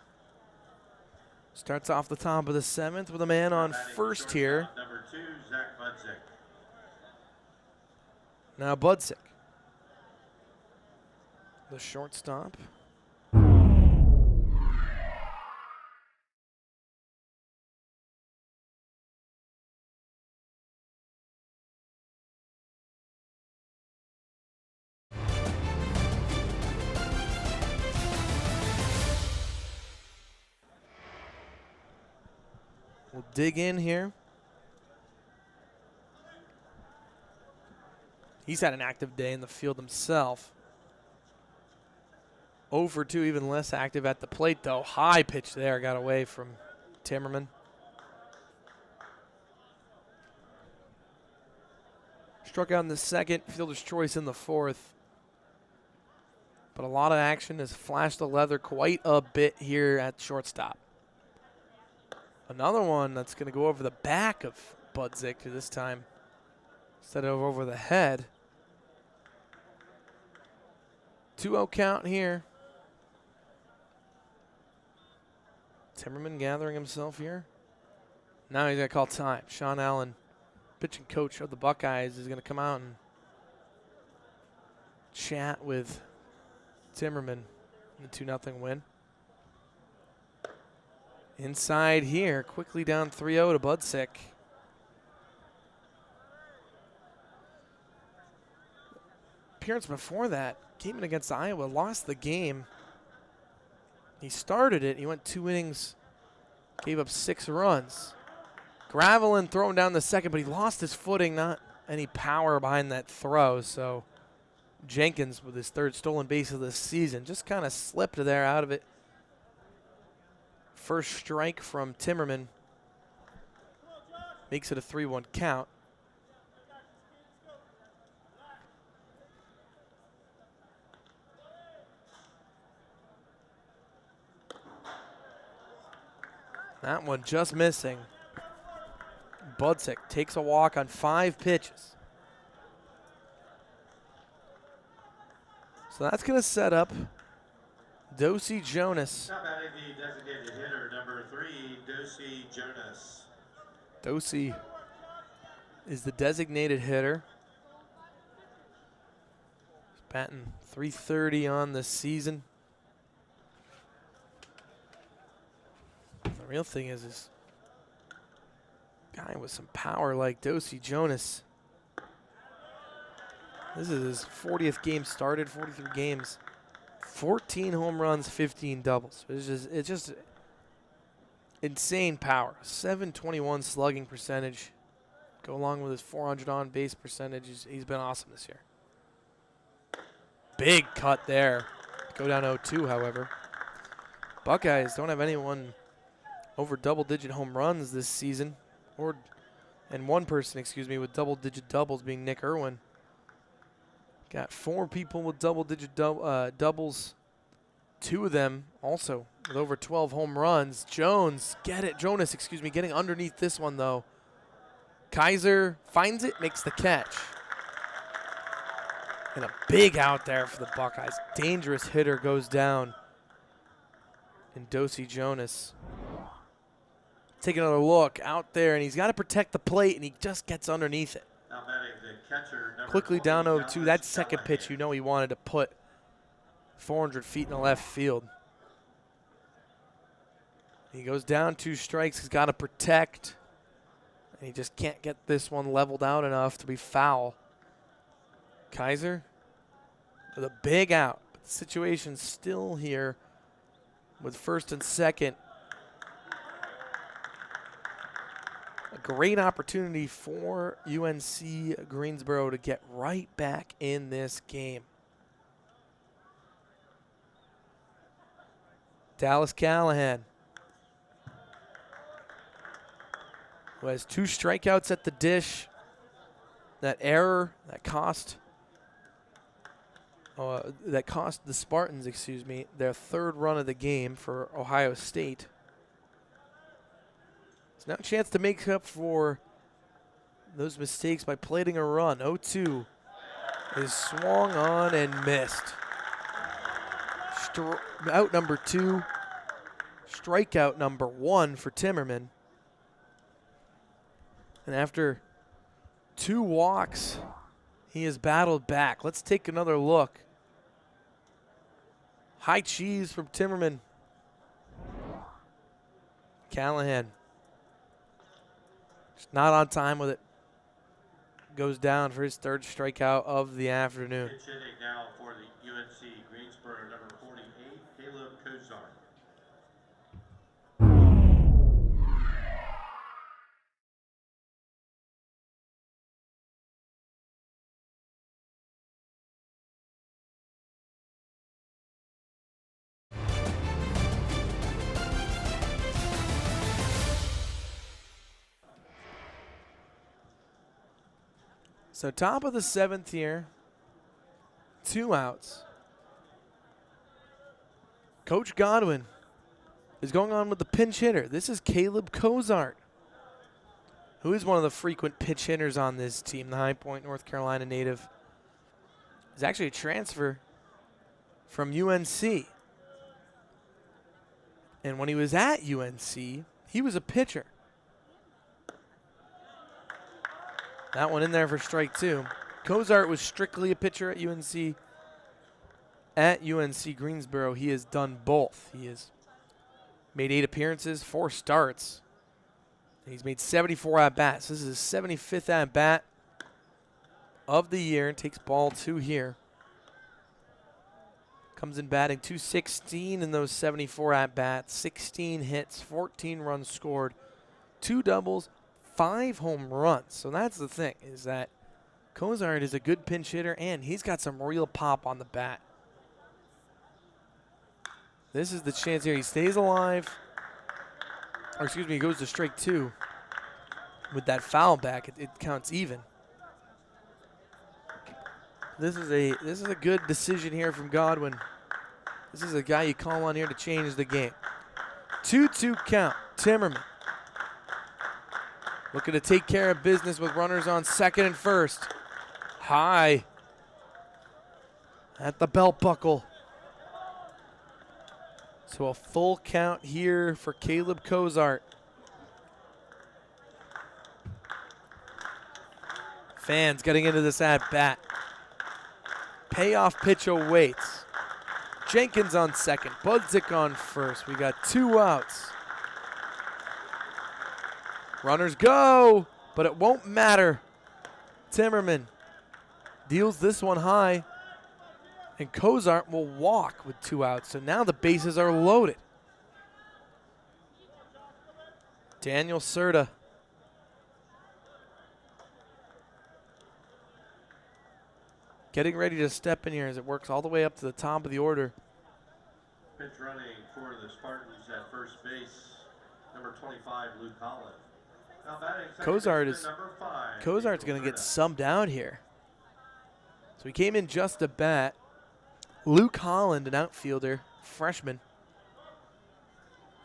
Speaker 1: Starts off the top of the 7th with a man on first here.
Speaker 2: Number 2, Zach Budzik.
Speaker 1: Now Budzik, the shortstop. We'll dig in here. He's had an active day in the field himself. 0 for 2, even less active at the plate, though. High pitch there, got away from Timmerman. Struck out in the second, fielder's choice in the fourth. But a lot of action has flashed the leather quite a bit here at shortstop. Another one that's going to go over the back of Budzik this time instead of over the head. 2-0 count here. Timmerman gathering himself here. Now he's going to call time. Sean Allen, pitching coach of the Buckeyes, is going to come out and chat with Timmerman in the 2-0 win. Inside here, quickly down 3-0 to Budzik. Appearance before that, came in against Iowa, lost the game. He started it, he went 2 innings, gave up 6 runs. Gravelin throwing down the second, but he lost his footing, not any power behind that throw. So Jenkins with his third stolen base of the season just kind of slipped there out of it. First strike from Timmerman makes it a 3-1 count. That one just missing. Budzik takes a walk on 5 pitches. So that's going to set up Dosey Jonas.
Speaker 2: Now batting the designated hitter, number 3, Dosey Jonas.
Speaker 1: Dosey is the designated hitter. He's batting .330 on the season. The real thing is guy with some power like Dosey Jonas. This is his 40th game started, 43 games, 14 home runs, 15 doubles. It's just insane power. 721 slugging percentage. Go along with his 400 on base percentage. He's been awesome this year. Big cut there. Go down 0-2, however. Buckeyes don't have anyone over double-digit home runs this season, and one person, with double-digit doubles, being Nick Irwin. Got 4 people with double-digit doubles. 2 of them also with over 12 home runs. Jonas, getting underneath this one though. Kaiser finds it, makes the catch. And a big out there for the Buckeyes. Dangerous hitter goes down. And Dosey Jonas. Take another look out there, and he's got to protect the plate, and he just gets underneath it.
Speaker 2: Now batting the catcher, number
Speaker 1: Quickly
Speaker 2: 40,
Speaker 1: down 0-2. That
Speaker 2: Dallas
Speaker 1: second
Speaker 2: Callahan.
Speaker 1: pitch, he wanted to put 400 feet in the left field. He goes down 2 strikes. He's got to protect, and he just can't get this one leveled out enough to be foul. Kaiser with a big out. But the situation's still here with first and second. A great opportunity for UNC Greensboro to get right back in this game. Dallas Callahan, who has 2 strikeouts at the dish. That error that cost the Spartans, their 3rd run of the game for Ohio State. It's now a chance to make up for those mistakes by plating a run. 0-2 is swung on and missed. Out number 2, strikeout number 1 for Timmerman. And after 2 walks, he has battled back. Let's take another look. High cheese from Timmerman. Callahan just not on time with it. Goes down for his 3rd strikeout of the afternoon.
Speaker 2: Pitch hitting now for the UNC Greensboro, number 48, Caleb Kozar.
Speaker 1: So top of the 7th here, 2 outs. Coach Godwin is going on with the pinch hitter. This is Caleb Kozart, who is one of the frequent pitch hitters on this team, the High Point, North Carolina native. He's actually a transfer from UNC. And when he was at UNC, he was a pitcher. That one in there for strike 2. Kozart was strictly a pitcher at UNC. At UNC Greensboro, he has done both. He has made 8 appearances, 4 starts. And he's made 74 at-bats. This is his 75th at-bat of the year. Takes ball 2 here. Comes in batting .216 in those 74 at-bats. 16 hits, 14 runs scored, 2 doubles, 5 home runs. So that's the thing, is that Cozart is a good pinch hitter, and he's got some real pop on the bat. This is the chance here. He stays alive. Or excuse me, he goes to strike 2. With that foul back, it counts even. This is a good decision here from Godwin. This is a guy you call on here to change the game. 2-2 count. Timmerman looking to take care of business with runners on second and first. High at the belt buckle. So a full count here for Caleb Cozart. Fans getting into this at bat. Payoff pitch awaits. Jenkins on second, Budzik on first. We got 2 outs. Runners go, but it won't matter. Timmerman deals this one high, and Cozart will walk with 2 outs. So now the bases are loaded. Daniel Serta. Getting ready to step in here as it works all the way up to the top of the order.
Speaker 2: Pitch running for the Spartans at first base, number 25, Luke Holland. Now batting second number 5.
Speaker 1: Cozart's going to get subbed out here. So he came in just a bat. Luke Holland, an outfielder, freshman.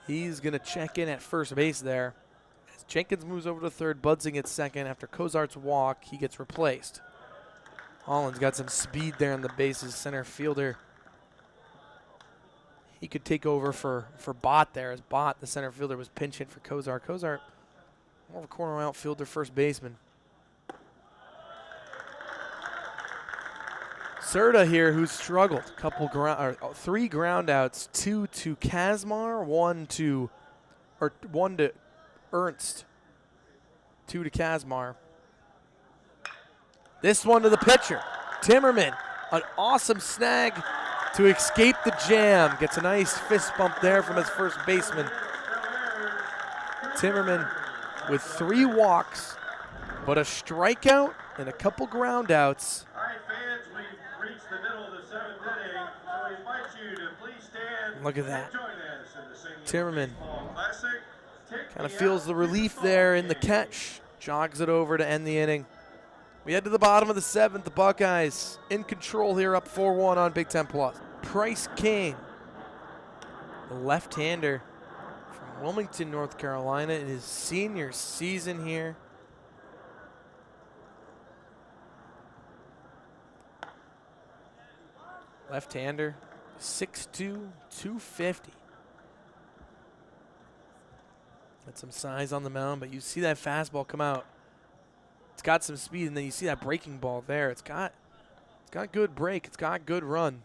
Speaker 1: He's going to check in at first base there. As Jenkins moves over to third, Budzing at second. After Cozart's walk, he gets replaced. Holland's got some speed there on the bases. Center fielder. He could take over for Bott there, as Bott, the center fielder, was pinch hit for Cozart. Cozart, more of a corner outfielder, first baseman. Serta here, who's struggled. 3 groundouts, 2 to Kazmar, 1 to Ernst, 2 to Kazmar. This one to the pitcher. Timmerman, an awesome snag to escape the jam. Gets a nice fist bump there from his first baseman. Timmerman with 3 walks, but a strikeout and a couple ground outs.
Speaker 2: All right, fans, we've reached the middle of the 7th inning, so we invite you to please stand.
Speaker 1: Look at that.
Speaker 2: Join us in the St. Louis
Speaker 1: Timmerman
Speaker 2: Baseball Classic.
Speaker 1: kind of feels the relief there in the catch. Jogs it over to end the inning. We head to the bottom of the 7th. The Buckeyes in control here, up 4-1 on Big Ten Plus. Price King, the left-hander from Wilmington, North Carolina, in his senior season here. Left-hander, 6'2", 250. Got some size on the mound, but you see that fastball come out. It's got some speed, and then you see that breaking ball there. It's got good break. It's got good run.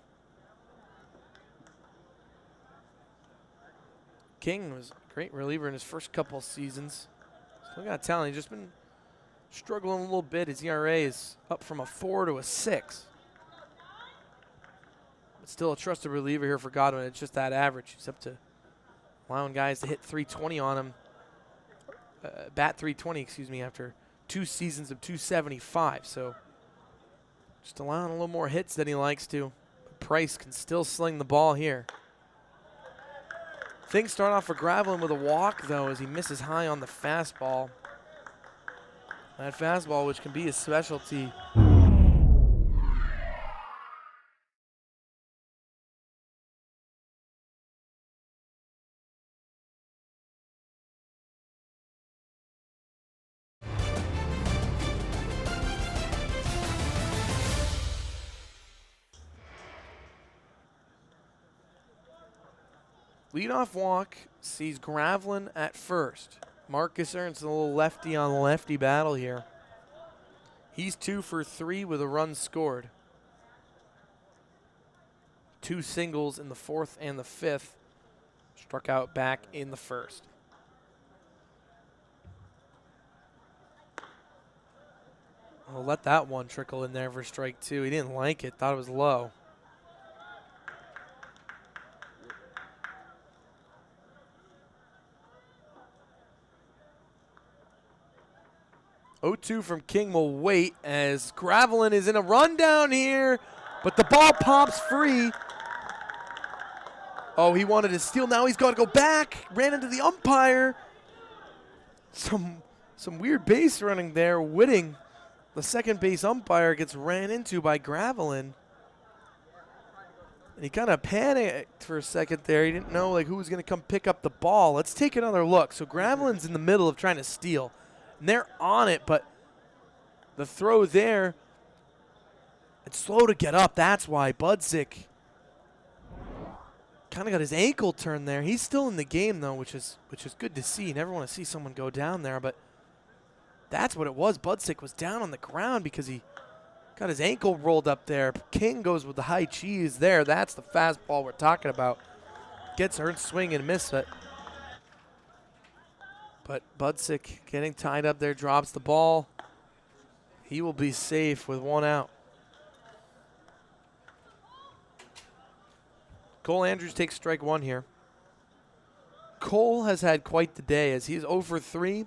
Speaker 1: King was a great reliever in his first couple seasons. Still got talent. He's just been struggling a little bit. His ERA is up from a 4 to a 6. But still a trusted reliever here for Godwin. It's just that average. He's up to allowing guys to hit 320 on him. Bat 320, excuse me, after 2 seasons of 275. So just allowing a little more hits than he likes to. But Price can still sling the ball here. Things start off for Gravelin with a walk, though, as he misses high on the fastball. That fastball, which can be his specialty. Leadoff walk sees Gravelin at first. Marcus Ernst, a little lefty on lefty battle here. He's 2 for 3 with a run scored. 2 singles in the 4th and the 5th. Struck out back in the 1st. I'll let that one trickle in there for strike 2. He didn't like it, thought it was low. 0-2 from King will wait as Gravelin is in a rundown here, but the ball pops free. Oh, he wanted to steal. Now he's got to go back. Ran into the umpire. Some weird base running there. Whitting, the second base umpire, gets ran into by Gravelin. And he kind of panicked for a second there. He didn't know who was going to come pick up the ball. Let's take another look. So Gravelin's in the middle of trying to steal. And they're on it, but the throw there, it's slow to get up. That's why Budzik kind of got his ankle turned there. He's still in the game, though, which is good to see. You never want to see someone go down there, but that's what it was. Budzik was down on the ground because he got his ankle rolled up there. King goes with the high cheese there. That's the fastball we're talking about. Gets her swing and miss it. But Budzik getting tied up there, drops the ball. He will be safe with one out. Cole Andrews takes strike one here. Cole has had quite the day as he's 0 for 3.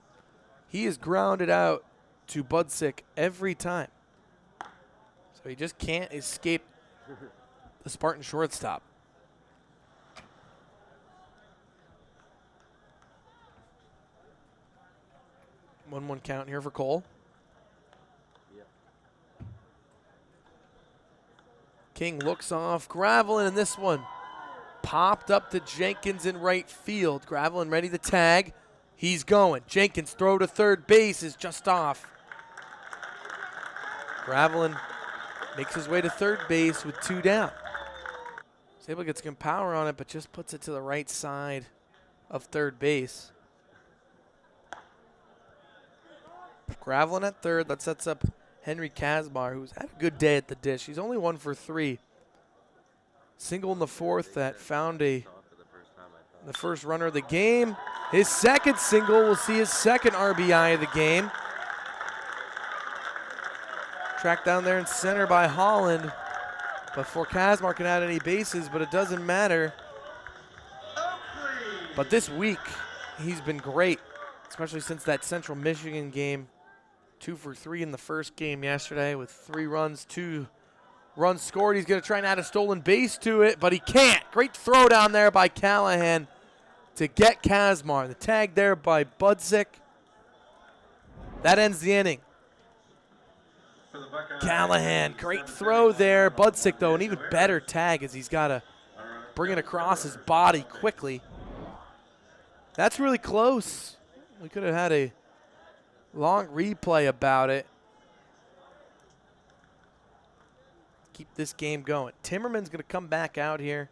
Speaker 1: He is grounded out to Budzik every time. So he just can't escape the Spartan shortstop. 1-1 count here for Cole. King looks off Gravelin, and this one popped up to Jenkins in right field. Gravelin ready to tag. He's going. Jenkins' throw to third base is just off. Gravelin makes his way to third base with 2 down. He's able to get some power on it, but just puts it to the right side of third base. Gravelin at third. That sets up Henry Kazmar, who's had a good day at the dish. He's only 1 for 3. Single in the fourth that found the first runner of the game. His second single will see his second RBI of the game. Tracked down there in center by Holland before Kazmar can add any bases, but it doesn't matter. But this week, he's been great, especially since that Central Michigan game. 2 for 3 in the first game yesterday with 3 runs, 2 runs scored. He's going to try and add a stolen base to it, but he can't. Great throw down there by Callahan to get Kazmar. The tag there by Budzik. That ends the inning. Callahan, great throw there. Budzik, though, an even better tag as he's got to bring it across his body quickly. That's really close. We could have had a long replay about it. Keep this game going. Timmerman's going to come back out here.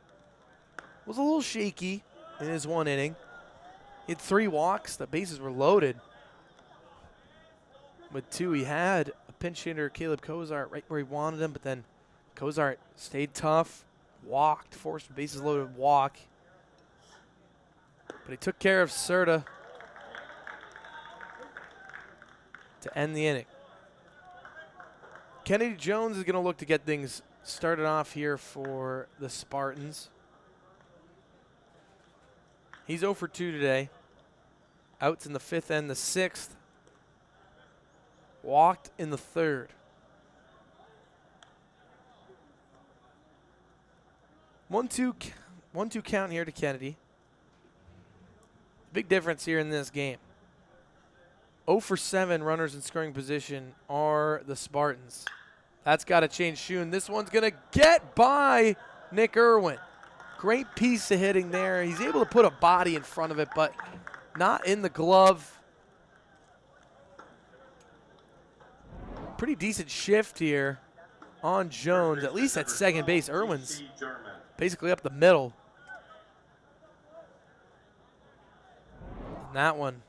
Speaker 1: Was a little shaky in his 1 inning. He had 3 walks. The bases were loaded. With 2, he had a pinch hitter, Caleb Cozart, right where he wanted him, but then Cozart stayed tough, walked, forced a bases loaded walk. But he took care of Serta to end the inning. Kennedy Jones is going to look to get things started off here for the Spartans. He's 0 for 2 today. Outs in the 5th and the 6th. Walked in the 3rd. 1-2 count here to Kennedy. Big difference here in this game. 0 for 7 runners in scoring position are the Spartans. That's got to change soon. This one's going to get by Nick Irwin. Great piece of hitting there. He's able to put a body in front of it, but not in the glove. Pretty decent shift here on Jones, at least at second base. Irwin's basically up the middle. And that one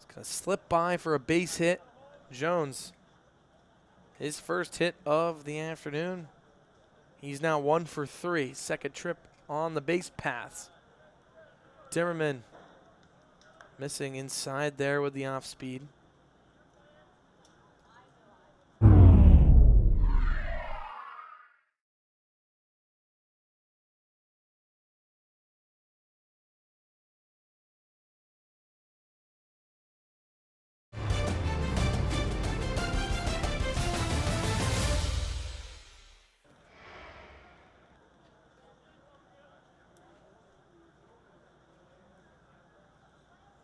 Speaker 1: is going to slip by for a base hit. Jones, his first hit of the afternoon. He's now 1 for 3. Second trip on the base paths. Timmerman missing inside there with the off speed.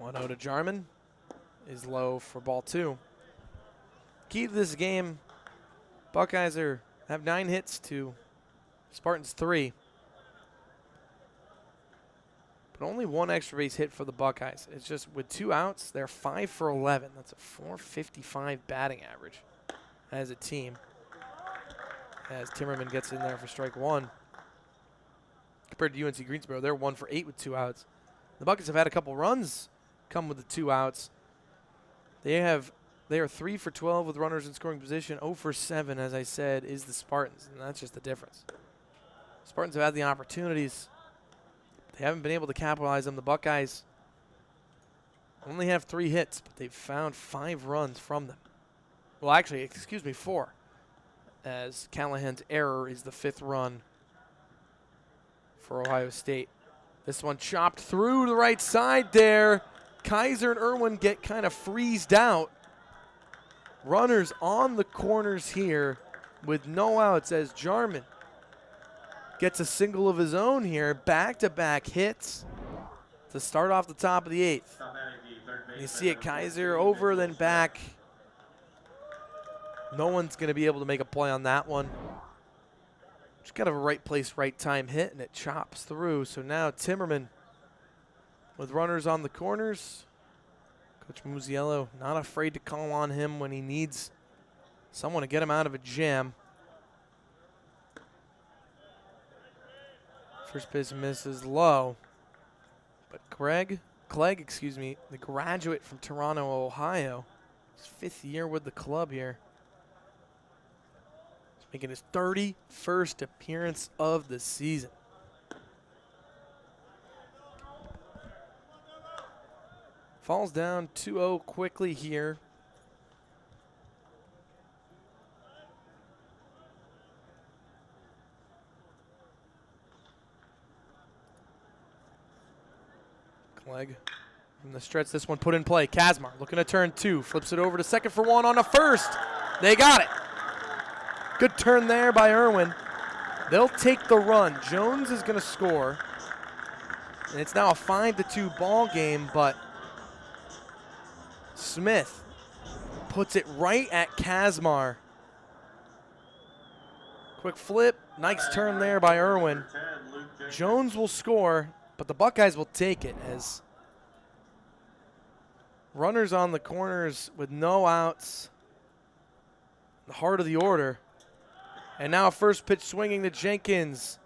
Speaker 1: 1-0 to Jarman is low for ball 2. Key to this game, Buckeyes have 9 hits to Spartans 3. But only 1 extra base hit for the Buckeyes. It's just with 2 outs, they're 5 for 11. That's a .455 batting average as a team. As Timmerman gets in there for strike 1. Compared to UNC Greensboro, they're 1 for 8 with 2 outs. The Buckeyes have had a couple runs come with the 2 outs. They are 3 for 12 with runners in scoring position. 0 for 7, as I said, is the Spartans, and that's just the difference. Spartans have had the opportunities. They haven't been able to capitalize on. The Buckeyes only have 3 hits, but they've found 5 runs from them. Well, actually, excuse me, 4. As Callahan's error is the 5th run for Ohio State. This one chopped through the right side there. Kaiser and Irwin get kind of freezed out. Runners on the corners here with no outs as Jarman gets a single of his own here. Back-to-back hits to start off the top of the 8th. You see it, Kaiser over, then back. No one's going to be able to make a play on that one. Just kind of a right place, right time hit, and it chops through. So now Timmerman with runners on the corners. Coach Musiello not afraid to call on him when he needs someone to get him out of a jam. First pitch misses low. But Clegg, the graduate from Toronto, Ohio, his 5th year with the club here. He's making his 31st appearance of the season. Falls down 2-0 quickly here. Clegg from the stretch, this one put in play. Kazmar looking to turn 2, flips it over to second for 1 on a first. They got it. Good turn there by Irwin. They'll take the run. Jones is going to score. And it's now a 5-2 ball game, but Smith puts it right at Kazmar. Quick flip, nice turn there by Irwin. Jones will score, but the Buckeyes will take it as runners on the corners with no outs. The heart of the order. And now a first pitch swinging to Jenkins.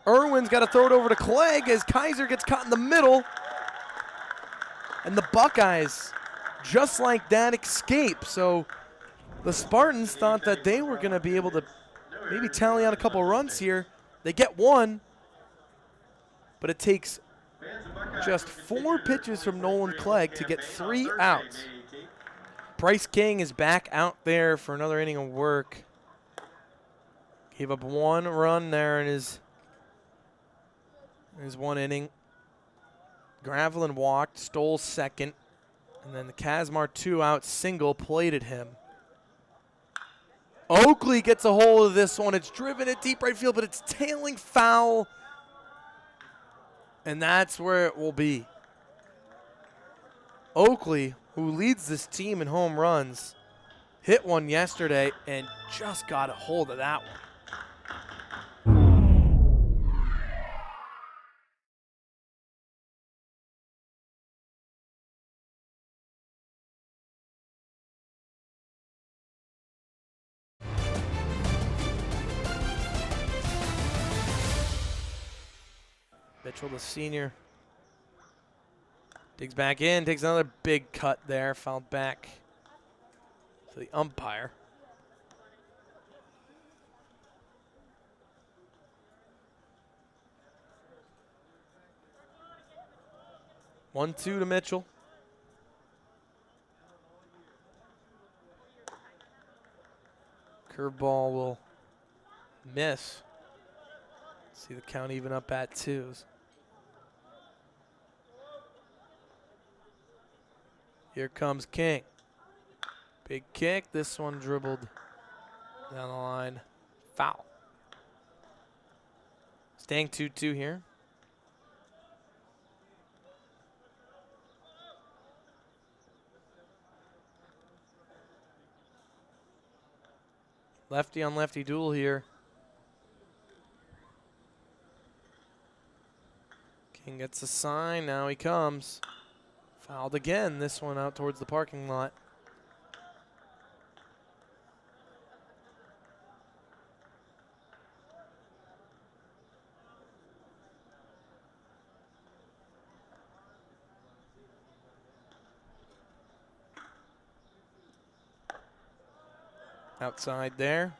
Speaker 1: Irwin's got to throw it over to Clegg as Kaiser gets caught in the middle. And the Buckeyes, just like that, escape. So the Spartans thought that they were going to be able to maybe tally on a couple runs here. They get 1, but it takes just 4 pitches from Nolan Clegg to get 3 outs. Bryce King is back out there for another inning of work. Gave up 1 run there in his 1 inning. Gravelin walked, stole second, and then the Kazmar 2-out single plated him. Oakley gets a hold of this one. It's driven at deep right field, but it's tailing foul. And that's where it will be. Oakley, who leads this team in home runs, hit one yesterday and just got a hold of that one. Mitchell, the senior, digs back in, takes another big cut there, fouled back to the umpire. One-two to Mitchell. Curveball will miss. See the count even up at 2s. Here comes King. Big kick. This one dribbled down the line. Foul. Staying 2-2 here. Lefty on lefty duel here. King gets a sign. Now he comes. Fouled again. This one out towards the parking lot. Outside there.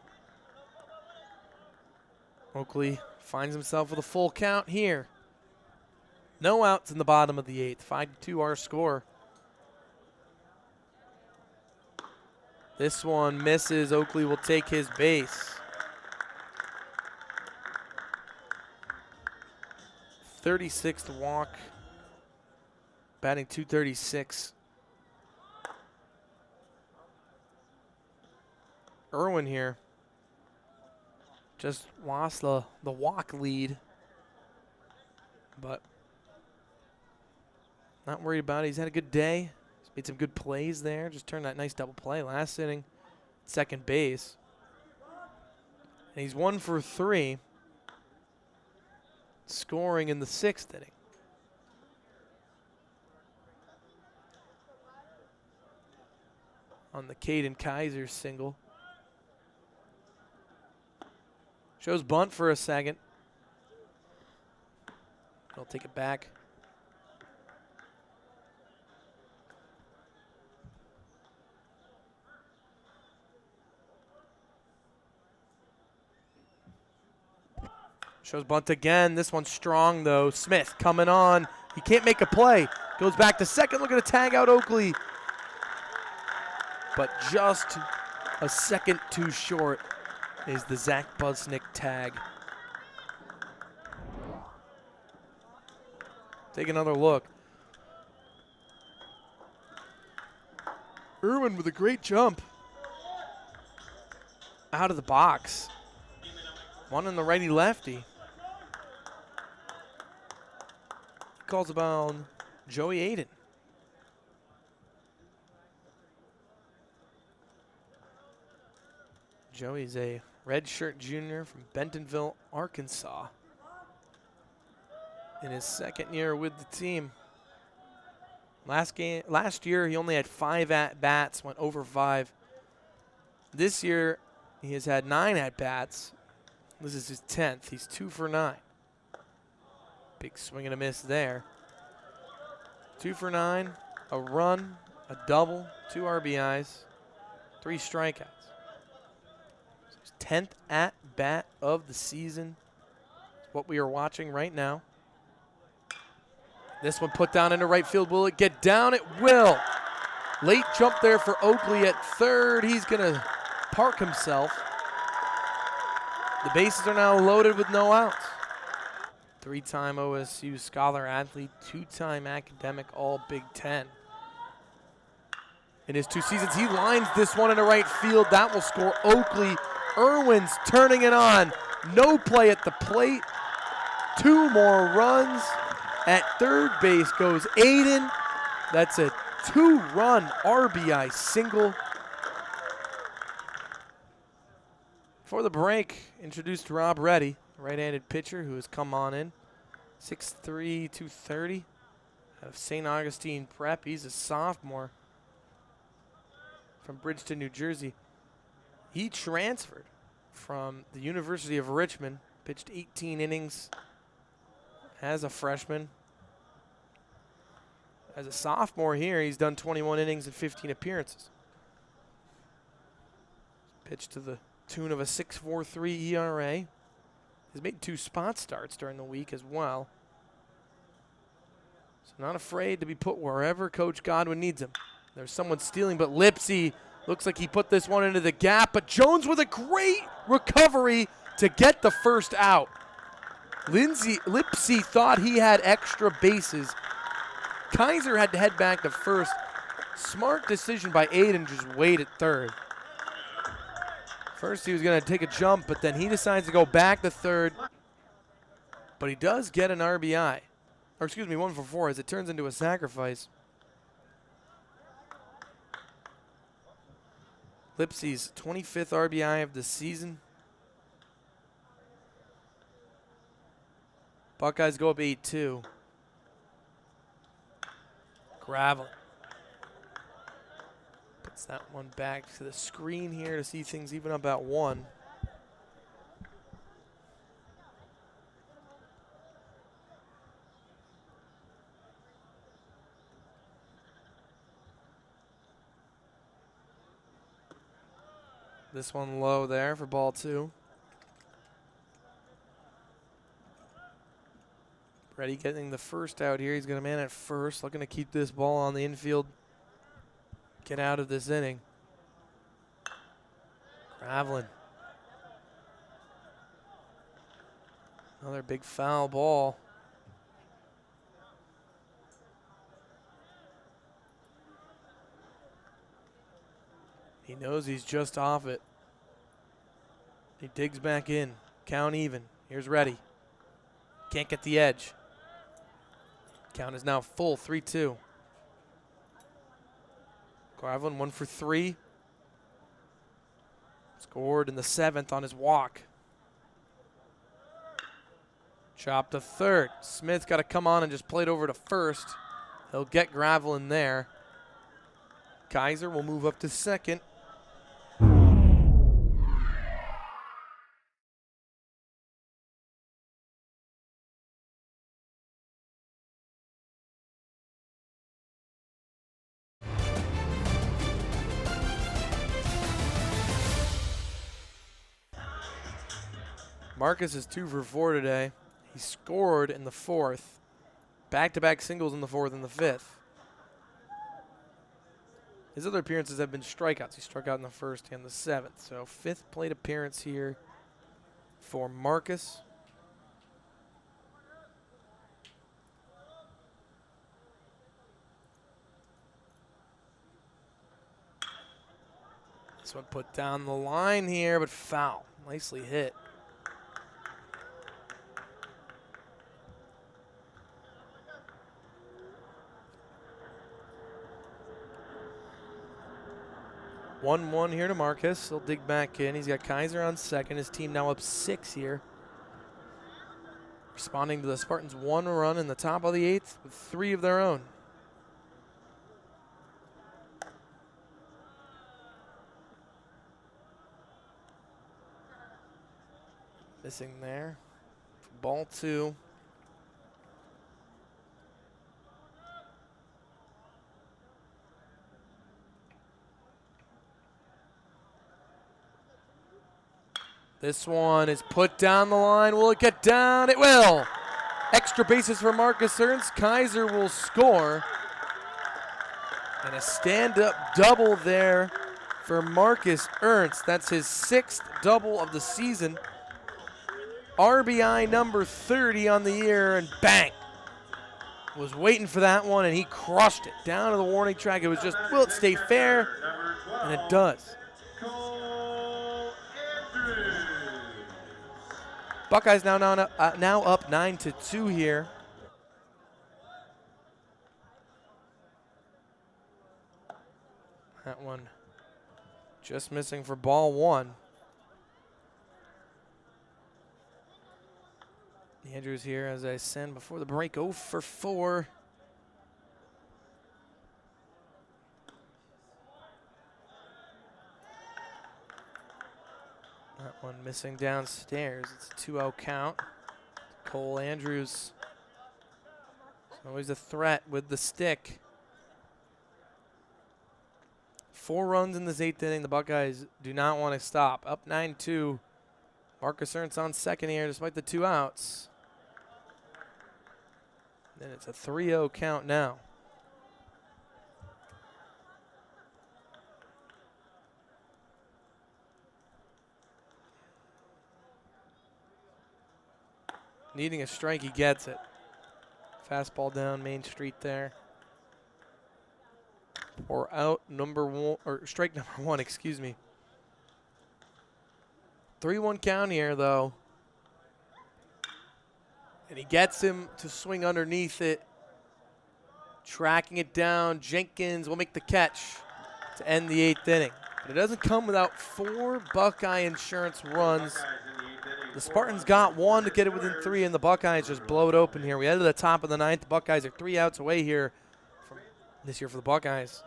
Speaker 1: Oakley finds himself with a full count here. No outs in the bottom of the 8th. 5-2 our score. This one misses. Oakley will take his base. 36th walk. Batting .236. Irwin here. Just lost the walk lead. But not worried about it. He's had a good day. He's made some good plays there. Just turned that nice double play last inning. Second base. And he's 1 for 3. Scoring in the 6th inning. On the Caden Kaiser single. Shows bunt for a second. He'll take it back. Shows bunt again. This one's strong, though. Smith coming on. He can't make a play. Goes back to second, looking to tag out Oakley. But just a second too short is the Zach Busnick tag. Take another look. Irwin with a great jump. Out of the box. One in the righty-lefty. Calls about Joey Aiden. Joey's a redshirt junior from Bentonville, Arkansas. In his second year with the team. Last year he only had 5 at-bats, went over 5. This year he has had 9 at-bats. This is his 10th. He's 2 for 9. Big swing and a miss there. 2 for 9, a run, a double, 2 RBIs, 3 strikeouts. So his 10th at-bat of the season. That's what we are watching right now. This one put down into right field. Will it get down? It will. Late jump there for Oakley at third. He's going to park himself. The bases are now loaded with no outs. 3-time OSU Scholar Athlete, 2-time academic All-Big Ten. In his 2 seasons, he lines this one into right field. That will score Oakley. Irwin's turning it on. No play at the plate. 2 more runs. At third base goes Aiden. That's a 2-run RBI single. For the break, introduced Rob Reddy, right-handed pitcher who has come on in. 6'3", 230 out of St. Augustine Prep. He's a sophomore from Bridgeton, New Jersey. He transferred from the University of Richmond, pitched 18 innings as a freshman. As a sophomore here, he's done 21 innings and 15 appearances. Pitched to the tune of a 6.43 ERA. He's made 2 spot starts during the week as well. So not afraid to be put wherever Coach Godwin needs him. There's someone stealing, but Lipsy looks like he put this one into the gap. But Jones with a great recovery to get the first out. Lipsy thought he had extra bases. Kaiser had to head back to first. Smart decision by Aiden, just wait at third. First he was going to take a jump, but then he decides to go back to third. But he does get an RBI. Or excuse me, 1 for 4 as it turns into a sacrifice. Lipsy's 25th RBI of the season. Buckeyes go up 8-2. Gravel puts that one back to the screen here to see things even up at 1. This one low there for ball 2. Brady getting the first out here. He's going to man at first, looking to keep this ball on the infield. Get out of this inning. Gravelin. Another big foul ball. He knows he's just off it. He digs back in. Count even. Here's Reddy. Can't get the edge. Count is now full, 3-2. Gravelin 1 for 3. Scored in the 7th on his walk. Chop to third. Smith's got to come on and just play it over to first. He'll get Gravelin there. Kaiser will move up to second. Marcus is 2 for 4 today. He scored in the 4th. Back-to-back singles in the 4th and the 5th. His other appearances have been strikeouts. He struck out in the 1st and the 7th. So 5th plate appearance here for Marcus. This one put down the line here, but foul. Nicely hit. One here to Marcus. He'll dig back in. He's got Kaiser on second. His team now up 6 here. Responding to the Spartans' 1 run in the top of the 8th with 3 of their own. Missing there. Ball 2. This one is put down the line. Will it get down? It will. Extra bases for Marcus Ernst. Kaiser will score. And a stand-up double there for Marcus Ernst. That's his 6th double of the season. RBI number 30 on the year, and bang. Was waiting for that one, and he crushed it down to the warning track. It was just, will it stay fair? And it does. Buckeyes now up 9-2 here. That one just missing for ball 1. Andrews here, as I said before the break, 0 for 4. That one missing downstairs. It's a 2-0 count. Cole Andrews is always a threat with the stick. 4 runs in this 8th inning. The Buckeyes do not want to stop. Up 9-2. Marcus Ernst on second here despite the 2 outs. Then it's a 3-0 count now. Needing a strike, he gets it. Fastball down Main Street there. Or out number 1, or strike number 1, excuse me. 3-1 count here, though. And he gets him to swing underneath it. Tracking it down. Jenkins will make the catch to end the 8th inning. But it doesn't come without 4 Buckeye insurance runs.
Speaker 2: Buckeyes in the 8th inning.
Speaker 1: The Spartans got 1 to get it within 3, and the Buckeyes just blow it open here. We head to the top of the 9th. The Buckeyes are 3 outs away here from this year for the Buckeyes.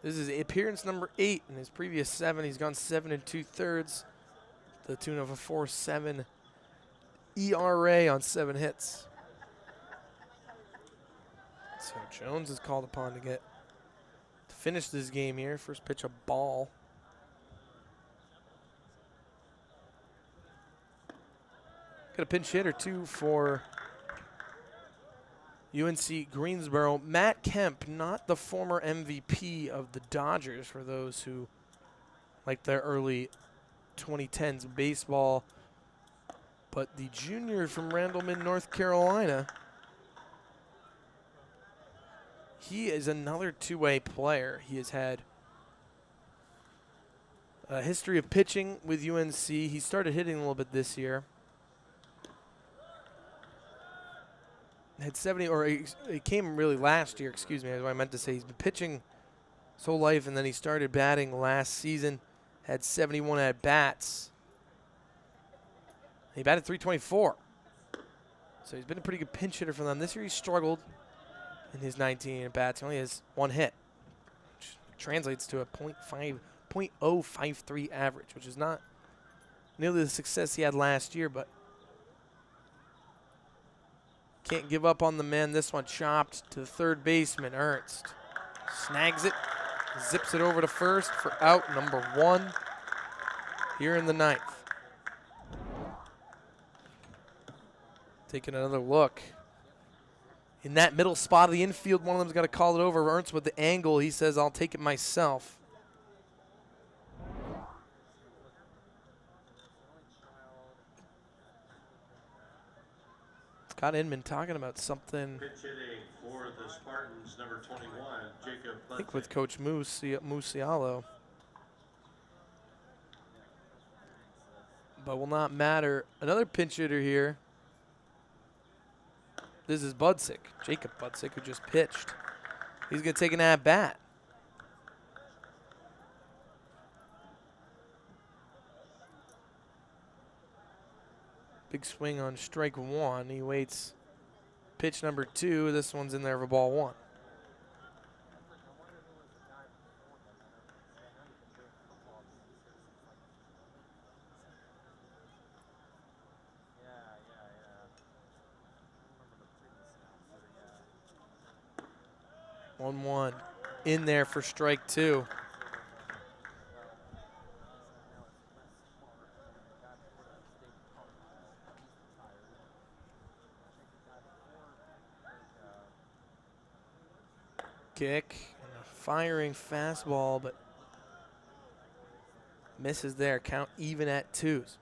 Speaker 1: This is appearance number 8. In his previous 7, he's gone 7 2/3, to the tune of a 4.7 ERA on 7 hits. So Jones is called upon to finish this game here. First pitch, a ball. Got a pinch hit or 2 for UNC Greensboro. Matt Kemp, not the former MVP of the Dodgers, for those who like their early 2010s baseball, but the junior from Randleman, North Carolina. He is another two-way player. He has had a history of pitching with UNC. He started hitting a little bit this year. Had 70, or it came really last year, excuse me, is what I meant to say. He's been pitching his whole life, and then he started batting last season. Had 71 at-bats. He batted .324. So he's been a pretty good pinch hitter for them. This year he struggled in his 19 at-bats. He only has 1 hit, which translates to a .053 average, which is not nearly the success he had last year, but can't give up on the man. This one chopped to the third baseman, Ernst. Snags it, zips it over to first for out number 1 here in the 9th. Taking another look. In that middle spot of the infield, one of them's got to call it over. Ernst with the angle. He says, I'll take it myself. Scott Inman talking about something.
Speaker 2: Pitch hitting for the Spartans, number 21, Jacob.
Speaker 1: I think with Coach Musialo. But will not matter. Another pinch hitter here. This is Budsick, Jacob Budsick, who just pitched. He's going to take an at-bat. Big swing on strike 1. He waits pitch number 2. This one's in there for ball 1. One in there for strike 2. Kick and a firing fastball, but misses there. Count even at 2s.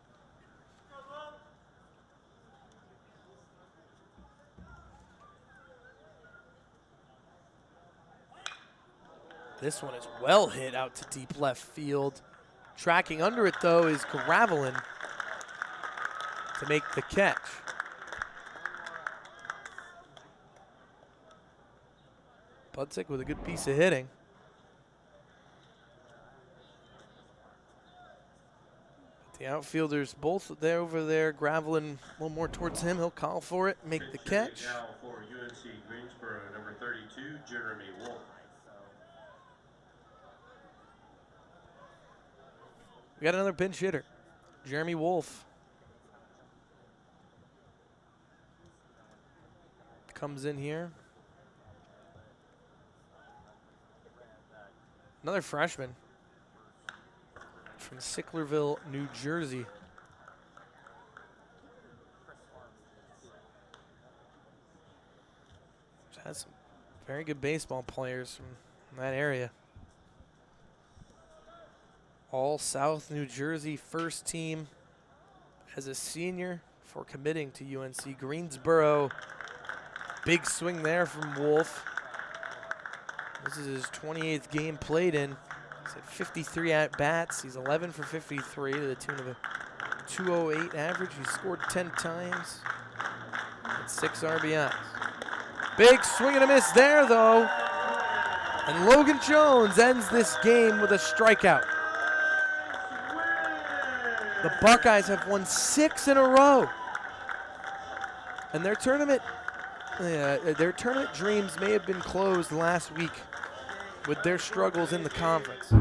Speaker 1: This one is well hit out to deep left field. Tracking under it, though, is Gravelin to make the catch. Budsick with a good piece of hitting. The outfielders both there over there. Gravelin a little more towards him. He'll call for it, make the catch.
Speaker 2: Now for UNC Greensboro, number 32, Jeremy Wolf.
Speaker 1: We got another pinch hitter, Jeremy Wolf. Comes in here. Another freshman from Sicklerville, New Jersey. Has some very good baseball players from that area. All South New Jersey first team as a senior for committing to UNC Greensboro. Big swing there from Wolf. This is his 28th game played in. He's had 53 at-bats. He's 11 for 53 to the tune of a 208 average. He's scored 10 times and 6 RBIs. Big swing and a miss there, though. And Logan Jones ends this game with a strikeout. The Buckeyes have won 6 in a row. And their tournament dreams may have been closed last week with their struggles in the conference.